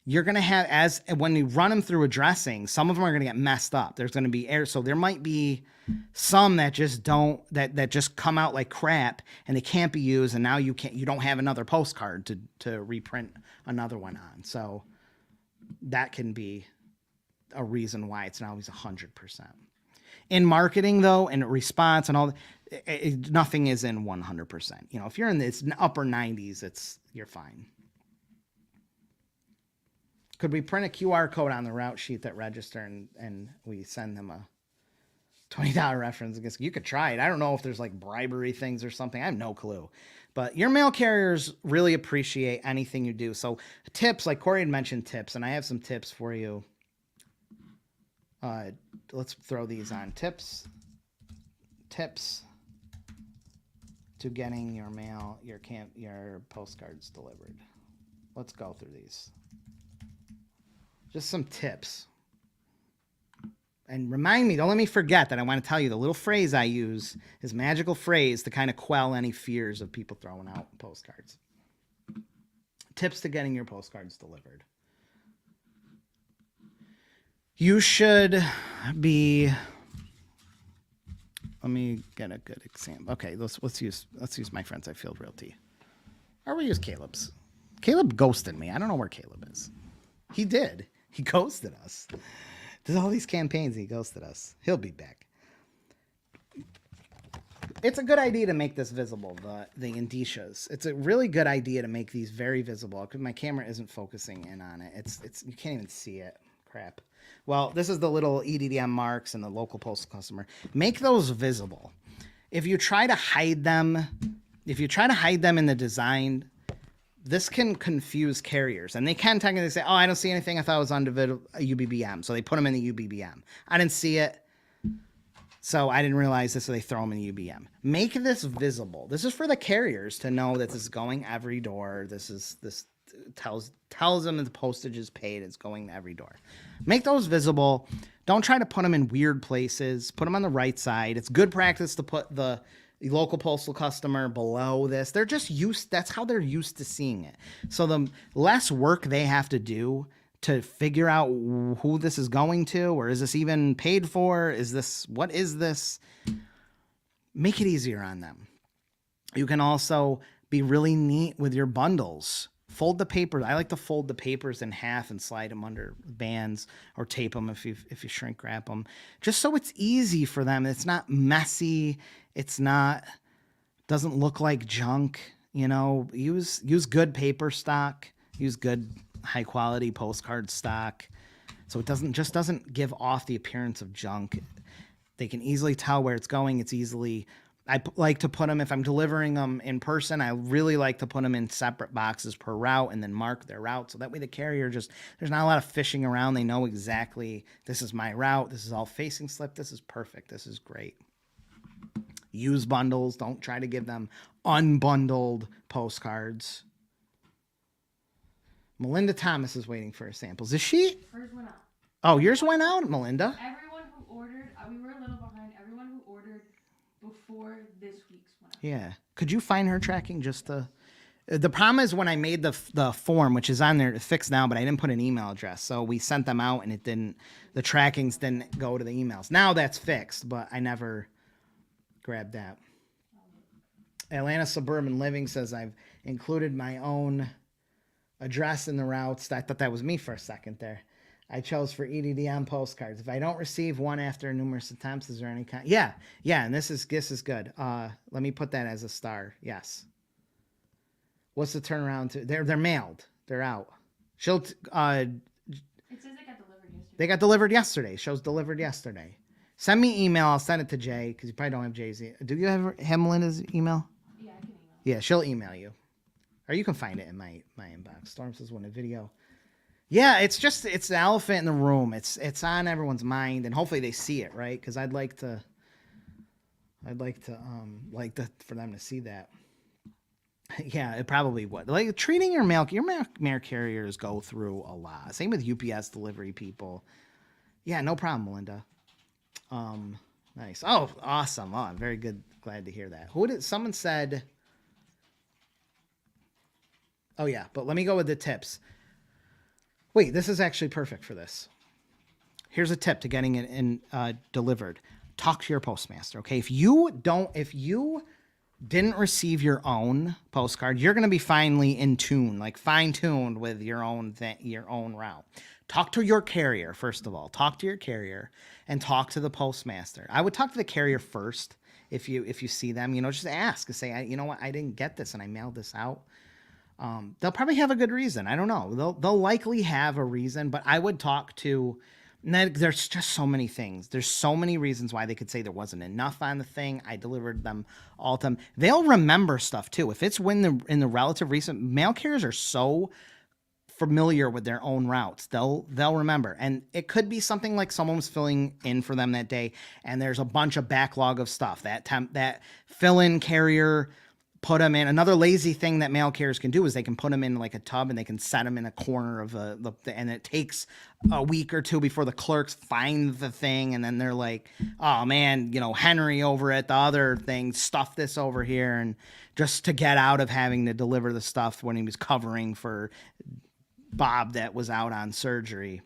you're going to have, when you run them through addressing, some of them are going to get messed up. There's going to be errors. So there might be some that just that just come out like crap and they can't be used. And now you don't have another postcard to reprint another one on. So that can be a reason why it's not always 100%. In marketing, though, and response and all, Nothing is in 100%. You know, if you're in the upper 90s, you're fine. Could we print a QR code on the route sheet that register and we send them a $20 reference? I guess you could try it. I don't know if there's like bribery things or something. I have no clue. But your mail carriers really appreciate anything you do. So tips, like Corey had mentioned tips, and I have some tips for you. Let's throw these on. Tips to getting your mail, your postcards delivered. Let's go through these. Just some tips. And remind me, don't let me forget that I want to tell you the little phrase I use is magical phrase to kind of quell any fears of people throwing out postcards. Tips to getting your postcards delivered. You should be, let me get a good example. Okay, let's use my Friends I Field Realty. Or we use Caleb's. Caleb ghosted me. I don't know where Caleb is. He did. He ghosted us. There's all these campaigns. He ghosted us. He'll be back. It's a good idea to make this visible, the indicias. It's a really good idea to make these very visible because my camera isn't focusing in on it. It's you can't even see it. Crap. Well, this is the little EDDM marks and the local postal customer. Make those visible. If you try to hide them in the design, this can confuse carriers, and they can technically say, oh, I don't see anything. I thought it was on UBBM. So they put them in the UBBM. I didn't see it, so I didn't realize this, so they throw them in the UBM. Make this visible. This is for the carriers to know that this is going every door. This tells them that the postage is paid. It's going to every door. Make those visible. Don't try to put them in weird places. Put them on the right side. It's good practice to put the local postal customer below this. They're just that's how they're used to seeing it. So the less work they have to do to figure out who this is going to, or is this even paid for? What is this? Make it easier on them. You can also be really neat with your bundles. Fold the papers. I like to fold the papers in half and slide them under bands or tape them if you shrink wrap them, just so it's easy for them. It's not messy. Doesn't look like junk. You know, use good paper stock. Use good high quality postcard stock, so it doesn't give off the appearance of junk. They can easily tell where it's going. I like to put them, if I'm delivering them in person, I really like to put them in separate boxes per route and then mark their route. So that way the carrier there's not a lot of fishing around. They know exactly, this is my route. This is all facing slip. This is perfect. This is great. Use bundles. Don't try to give them unbundled postcards. Melinda Thomas is waiting for her samples. Is she? Hers went out. Oh, yours went out, Melinda? Everyone who ordered, we were a little behind. Everyone who ordered before this week's went out. Yeah. Could you find her tracking just the problem is when I made the form, which is on there, it's fixed now, but I didn't put an email address. So we sent them out and the trackings didn't go to the emails. Now that's fixed, but I never grabbed that. Atlanta Suburban Living says I've included my own address in the routes. I thought that was me for a second there. I chose for EDDM postcards. If I don't receive one after numerous attempts, is there any kind? Yeah, and this is good. Let me put that as a star. Yes. What's the turnaround to? They're mailed. They're out. It says they got delivered yesterday. They got delivered yesterday. Shows delivered yesterday. Send me email. I'll send it to Jay because you probably don't have Jay's. Do you have Melinda's email? Yeah, I can email. Yeah, she'll email you. Or you can find it in my inbox. Storm says when a video. Yeah, it's the elephant in the room. It's on everyone's mind, and hopefully they see it, right? Because I'd like for them to see that. Yeah, it probably would. Like treating your mail carriers go through a lot. Same with UPS delivery people. Yeah, no problem, Melinda. Nice. Oh, awesome. Oh, I'm very good. Glad to hear that. Someone said. Oh yeah, but let me go with the tips. Wait, this is actually perfect for this. Here's a tip to getting it delivered. Talk to your postmaster, okay? If you didn't receive your own postcard, you're going to be fine-tuned with your own route. Talk to your carrier, first of all. Talk to your carrier and talk to the postmaster. I would talk to the carrier first if you see them, you know, just ask and say, you know what, I didn't get this and I mailed this out. They'll probably have a good reason. I don't know. They'll likely have a reason, but I would talk to. There's just so many things. There's so many reasons why they could say there wasn't enough on the thing. I delivered them all to them. They'll remember stuff too. If it's in the relative recent, mail carriers are so familiar with their own routes. They'll remember. And it could be something like someone was filling in for them that day and there's a bunch of backlog of stuff. That fill-in carrier put them in. Another lazy thing that mail carriers can do is they can put them in like a tub and they can set them in a corner of and it takes a week or two before the clerks find the thing. And then they're like, oh man, you know, Henry over at the other thing, stuff this over here. And just to get out of having to deliver the stuff when he was covering for Bob that was out on surgery.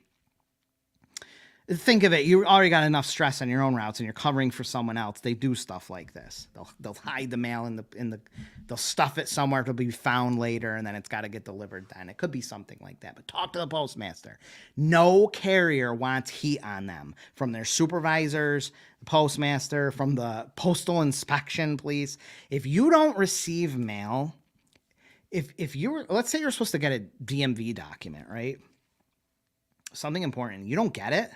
Think of it. You already got enough stress on your own routes and you're covering for someone else. They do stuff like this. They'll hide the mail they'll stuff it somewhere to be found later and then it's got to get delivered then. It could be something like that, but talk to the postmaster. No carrier wants heat on them from their supervisors, the postmaster, from the postal inspection police. If you don't receive mail, if you were, let's say you're supposed to get a DMV document, right? Something important. You don't get it.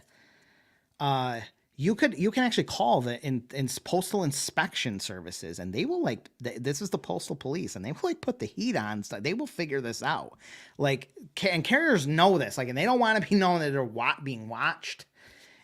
You can actually call the in postal inspection services and they will this is the postal police and they will put the heat on stuff. They will figure this out. And carriers know this, and they don't want to be known that they're being watched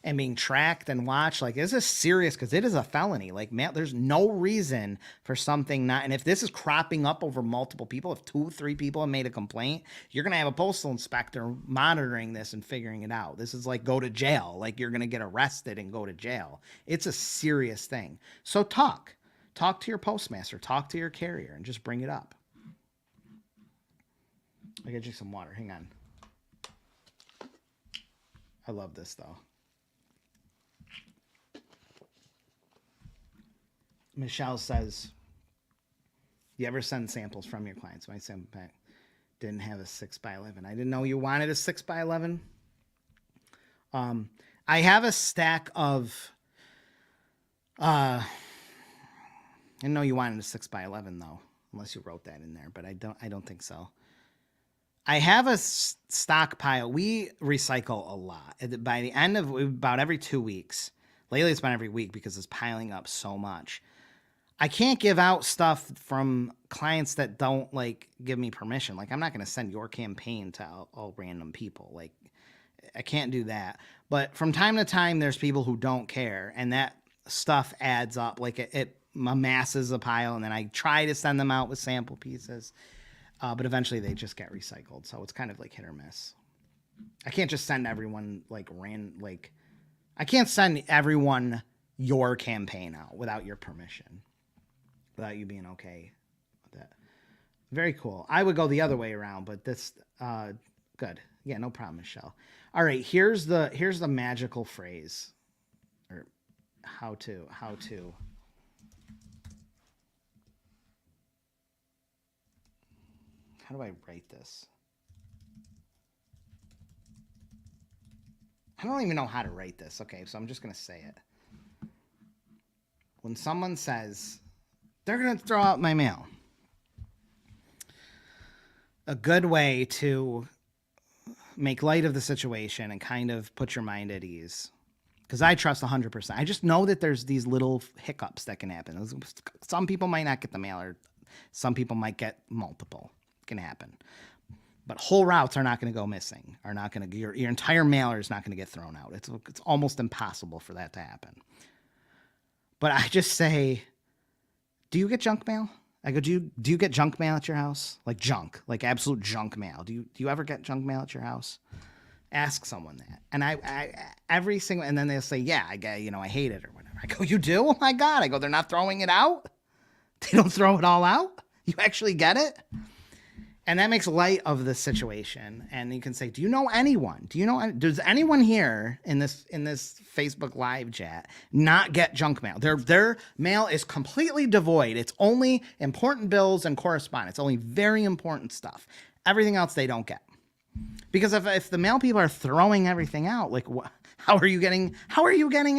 and being tracked and watched. This is serious because it is a felony. There's no reason for something not. And if this is cropping up over multiple people, if 2-3 people have made a complaint, you're going to have a postal inspector monitoring this and figuring it out. This is go to jail. You're going to get arrested and go to jail. It's a serious thing. So talk to your postmaster, talk to your carrier and just bring it up. I get you some water. Hang on. I love this though. Michelle says, you ever send samples from your clients? My sample pack didn't have a 6x11. I didn't know you wanted a 6x11. I have a stack of, I didn't know you wanted a 6x11 though, unless you wrote that in there, but I don't think so. I have a stockpile. We recycle a lot. By the end of about every 2 weeks, lately it's been every week because it's piling up so much. I can't give out stuff from clients that don't give me permission. I'm not going to send your campaign to all random people. I can't do that. But from time to time, there's people who don't care, and that stuff adds up. It amasses a pile, and then I try to send them out with sample pieces, but eventually they just get recycled. So it's kind of hit or miss. I can't just send everyone I can't send everyone your campaign out without your permission. Without you being okay with that. Very cool. I would go the other way around, but this, good. Yeah, no problem, Michelle. All right, here's the magical phrase, or how to. How do I write this? I don't even know how to write this. Okay, so I'm just going to say it. When someone says, they're going to throw out my mail, a good way to make light of the situation and kind of put your mind at ease, because I trust 100%. I just know that there's these little hiccups that can happen. Some people might not get the mail, or some people might get multiple. It can happen. But whole routes are not going to go missing. Are not going to. Your entire mailer is not going to get thrown out. It's almost impossible for that to happen. But I just say, do you get junk mail? I go, do you get junk mail at your house? Junk, absolute junk mail. Do you ever get junk mail at your house? Ask someone that. And I every single, and then they'll say, yeah, I get, I hate it or whatever. I go, you do? Oh my God. I go, they're not throwing it out? They don't throw it all out? You actually get it? And that makes light of the situation. And you can say, do you know anyone? Does anyone here in this Facebook live chat not get junk mail? Their mail is completely devoid. It's only important bills and correspondence, only very important stuff. Everything else they don't get. Because if the mail people are throwing everything out, How are you getting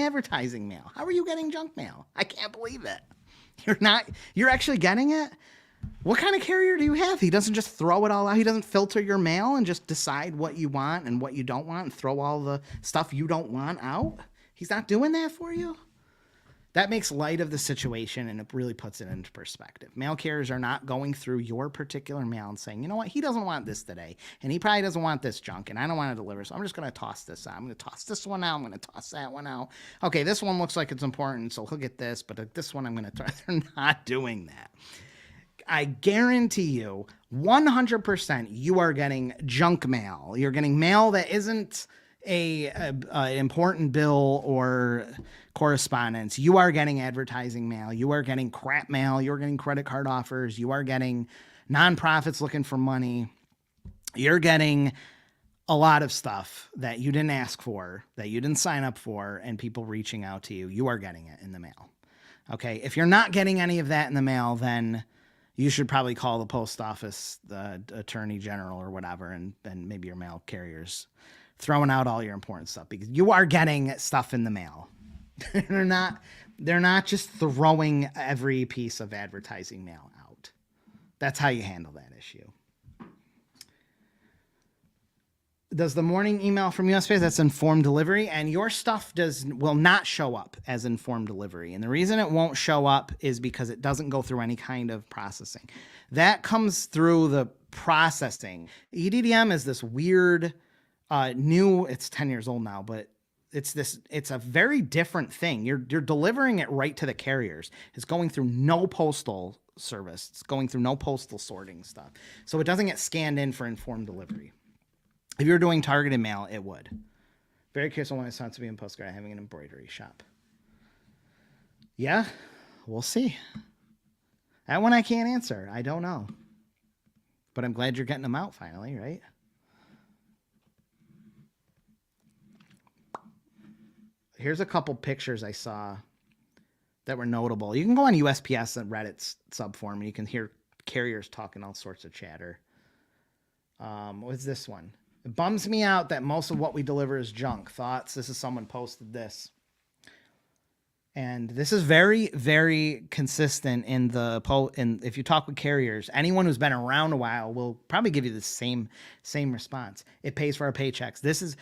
advertising mail? How are you getting junk mail? I can't believe it. You're actually getting it? What kind of carrier do you have? He doesn't just throw it all out. He doesn't filter your mail and just decide what you want and what you don't want and throw all the stuff you don't want out. He's not doing that for you. That makes light of the situation, and it really puts it into perspective. Mail carriers are not going through your particular mail and saying, you know what, he doesn't want this today, and he probably doesn't want this junk, and I don't want to deliver, so I'm just going to toss this out. I'm going to toss this one out. I'm going to toss that one out. Okay, this one looks like it's important, so he'll get this, but this one I'm going to toss. They're not doing that. I guarantee you 100% you are getting junk mail. You're getting mail that isn't an important bill or correspondence. You are getting advertising mail. You are getting crap mail. You're getting credit card offers. You are getting nonprofits looking for money. You're getting a lot of stuff that you didn't ask for, that you didn't sign up for, and people reaching out to you. You are getting it in the mail. Okay. If you're not getting any of that in the mail, then you should probably call the post office, the attorney general or whatever, and maybe your mail carrier's throwing out all your important stuff, because you are getting stuff in the mail. They're not just throwing every piece of advertising mail out. That's how you handle that issue. Does the morning email from USPS, that's informed delivery, and your stuff will not show up as informed delivery. And the reason it won't show up is because it doesn't go through any kind of processing. That comes through the processing. EDDM is this weird it's 10 years old now, but it's a very different thing. You're delivering it right to the carriers. It's going through no postal service. It's going through no postal sorting stuff. So it doesn't get scanned in for informed delivery. If you're doing targeted mail, it would. Very curious on when it sounds to be in Postcard having an embroidery shop. Yeah, we'll see. That one I can't answer. I don't know. But I'm glad you're getting them out finally, right? Here's a couple pictures I saw that were notable. You can go on USPS and Reddit's subforum, and you can hear carriers talking all sorts of chatter. What's this one? It bums me out that most of what we deliver is junk. Thoughts? This is someone posted this. And this is very, very consistent in and if you talk with carriers, anyone who's been around a while will probably give you the same response. It pays for our paychecks.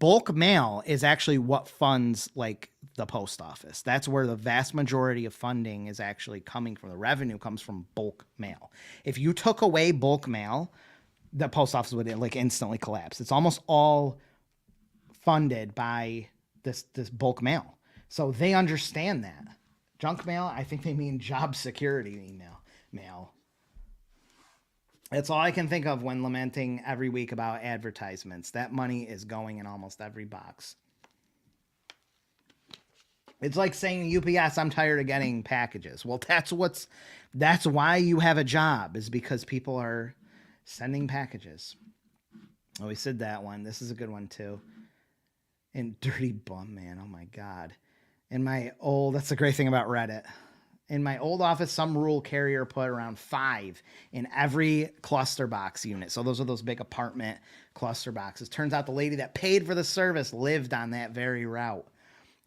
Bulk mail is actually what funds like the post office. That's where the vast majority of funding is actually coming from. The revenue comes from bulk mail. If you took away bulk mail, the post office would like instantly collapse. It's almost all funded by this bulk mail. So they understand that. Junk mail, I think they mean job security mail. That's all I can think of when lamenting every week about advertisements. That money is going in almost every box. It's like saying UPS, I'm tired of getting packages. Well, that's why you have a job, is because people are sending packages. Oh, we said that one. This is a good one too. And Dirty Bum Man, oh my God. That's the great thing about Reddit. In my old office, some rural carrier put around 5 in every cluster box unit. So those are those big apartment cluster boxes. Turns out the lady that paid for the service lived on that very route.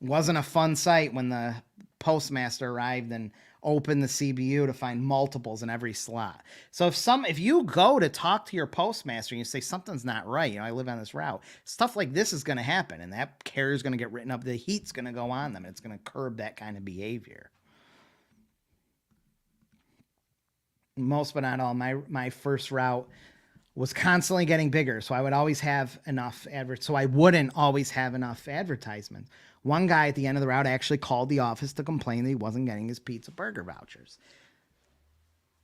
It wasn't a fun sight when the postmaster arrived and opened the CBU to find multiples in every slot. So if you go to talk to your postmaster and you say something's not right, I live on this route, stuff like this is going to happen, and that carrier is going to get written up. The heat's going to go on them. And it's going to curb that kind of behavior. Most but not all, my first route was constantly getting bigger, so I would always have enough so I wouldn't always have enough advertisements. One guy at the end of the route actually called the office to complain that he wasn't getting his pizza burger vouchers.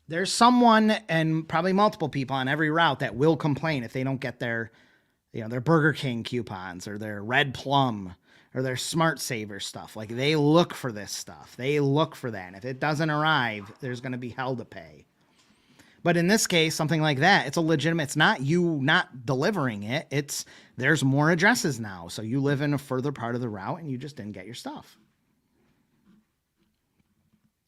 There's someone, and probably multiple people on every route, that will complain if they don't get their Burger King coupons or their Red Plum or their Smart Saver stuff. Like, they look for this stuff. They look for that. And if it doesn't arrive, there's going to be hell to pay. But in this case, something like that, it's not you not delivering it. There's more addresses now. So you live in a further part of the route and you just didn't get your stuff.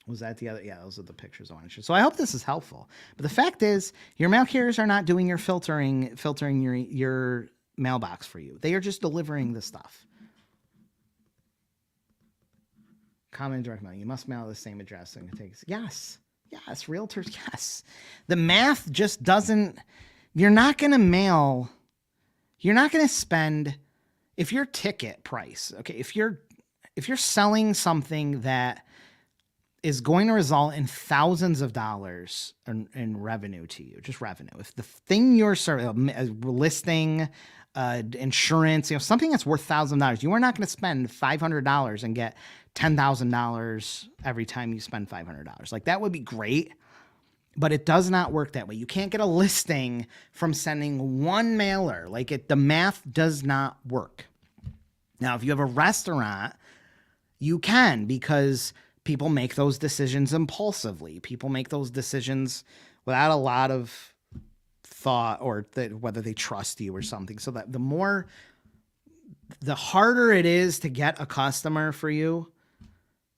Was that the other? Yeah, those are the pictures I wanted to show. So I hope this is helpful. But the fact is, your mail carriers are not doing your filtering your mailbox for you. They are just delivering the stuff. Common direct mail. You must mail the same address. And it takes, yes, realtors, yes. The math just doesn't, you're not going to spend, if your ticket price, okay, if you're selling something that is going to result in thousands of dollars in revenue to you, just revenue. If the thing you're listing, insurance, something that's worth $1,000, you are not going to spend $500 and get $10,000 every time you spend $500. Like, that would be great, but it does not work that way. You can't get a listing from sending one mailer. Like, the math does not work. Now, if you have a restaurant, you can, because people make those decisions impulsively. People make those decisions without a lot of thought, or whether they trust you or something. So that the harder it is to get a customer for you,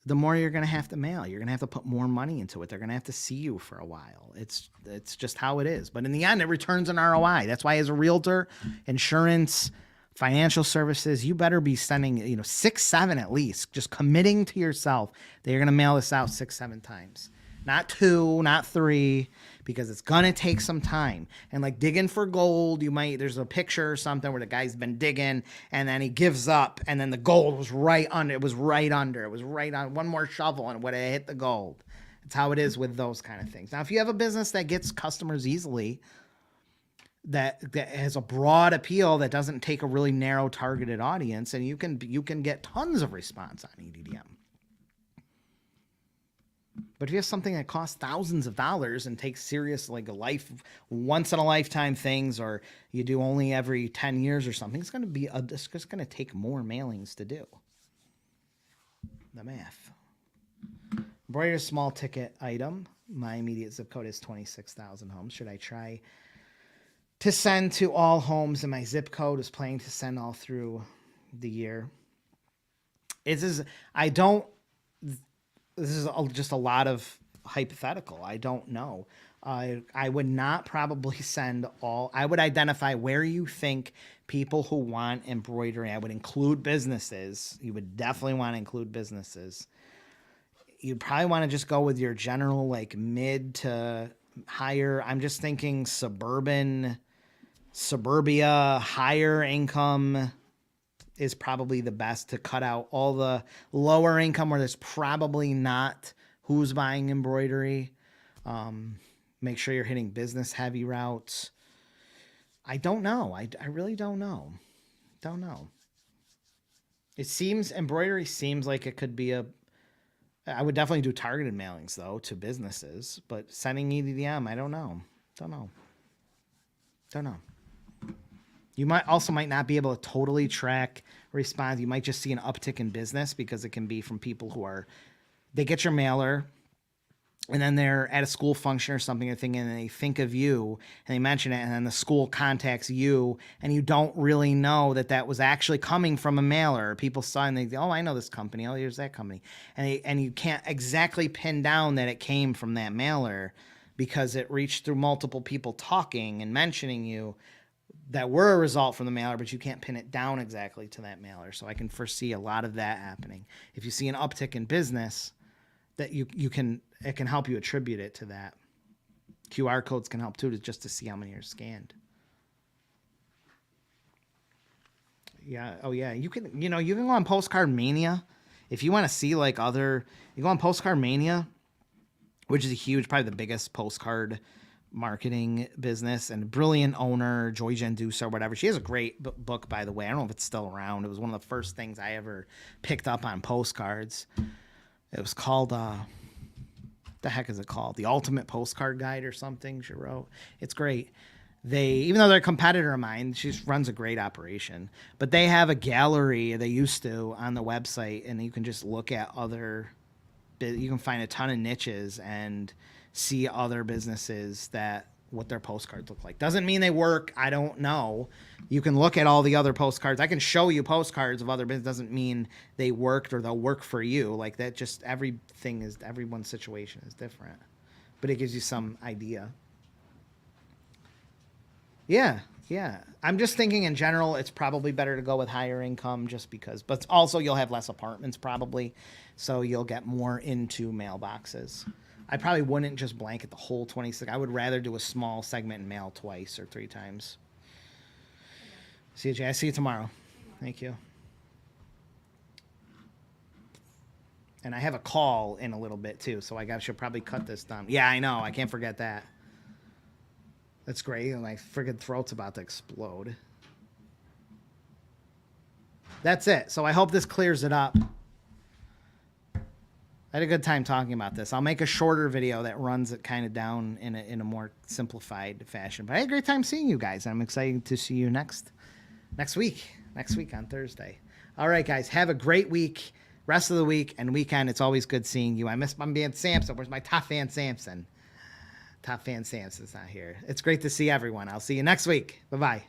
the more you're going to have to mail. You're going to have to put more money into it. They're going to have to see you for a while. It's just how it is. But in the end, it returns an ROI. That's why, as a realtor, insurance, financial services, you better be sending, 6, 7 at least, just committing to yourself that you're going to mail this out 6, 7 times. Not 2, not 3, because it's going to take some time. And like digging for gold, there's a picture or something where the guy's been digging and then he gives up, and then the gold was right under. It was right on one more shovel and it would have hit the gold. It's how it is with those kind of things. Now, if you have a business that gets customers easily, that has a broad appeal, that doesn't take a really narrow targeted audience, and you can get tons of response on EDDM. But if you have something that costs thousands of dollars and takes serious, like once in a lifetime things, or you do only every 10 years or something, it's just going to take more mailings to do. The math. Embroidery, small ticket item. My immediate zip code is 26,000 homes. Should I try to send to all homes, and my zip code is planning to send all through the year? This is just a lot of hypothetical. I don't know. I would not probably send all. I would identify where you think people who want embroidery. I would include businesses. You would definitely want to include businesses. You'd probably want to just go with your general, like, mid to higher. I'm just thinking suburbia, higher income is probably the best, to cut out all the lower income where there's probably not who's buying embroidery. Make sure you're hitting business heavy routes. I don't know. I really don't know. Embroidery seems like it could be I would definitely do targeted mailings though to businesses, but sending EDDM, I don't know. You might not be able to totally track response. You might just see an uptick in business, because it can be from people they get your mailer, and then they're at a school function or something, and they think of you, and they mention it, and then the school contacts you, and you don't really know that was actually coming from a mailer. People saw it and they think, oh, I know this company. Oh, here's that company. And you can't exactly pin down that it came from that mailer, because it reached through multiple people talking and mentioning you that were a result from the mailer, but you can't pin it down exactly to that mailer. So I can foresee a lot of that happening. If you see an uptick in business, that it can help you attribute it to that. QR codes can help too, just to see how many are scanned. Yeah. Oh yeah. You can go on Postcard Mania. If you want to see you go on Postcard Mania, which is probably the biggest postcard marketing business, and brilliant owner, Joy Gendusa or whatever. She has a great book, by the way. I don't know if it's still around. It was one of the first things I ever picked up on postcards. It was called, the heck is it called? The Ultimate Postcard Guide or something she wrote. It's great. Even though they're a competitor of mine, she runs a great operation, but they have a gallery, they used to, on the website, and you can just look at you can find a ton of niches and see other businesses what their postcards look like. Doesn't mean they work. I don't know. You can look at all the other postcards. I can show you postcards of other businesses. Doesn't mean they worked or they'll work for you. Like that, just everyone's situation is different, but it gives you some idea. Yeah. Yeah, I'm just thinking in general, it's probably better to go with higher income just because, but also you'll have less apartments probably, so you'll get more into mailboxes. I probably wouldn't just blanket the whole 26. I would rather do a small segment and mail twice or 3 times. See you, Jay. I see you tomorrow. Thank you. And I have a call in a little bit too, so I should probably cut this down. Yeah, I know. I can't forget that. That's great. My friggin' throat's about to explode. That's it. So I hope this clears it up. I had a good time talking about this. I'll make a shorter video that runs it kind of down in a more simplified fashion. But I had a great time seeing you guys. I'm excited to see you next week. Next week on Thursday. All right, guys. Have a great week. Rest of the week and weekend. It's always good seeing you. I miss my man Samson. Where's my top fan Samson? Top fan Samson's not here. It's great to see everyone. I'll see you next week. Bye-bye.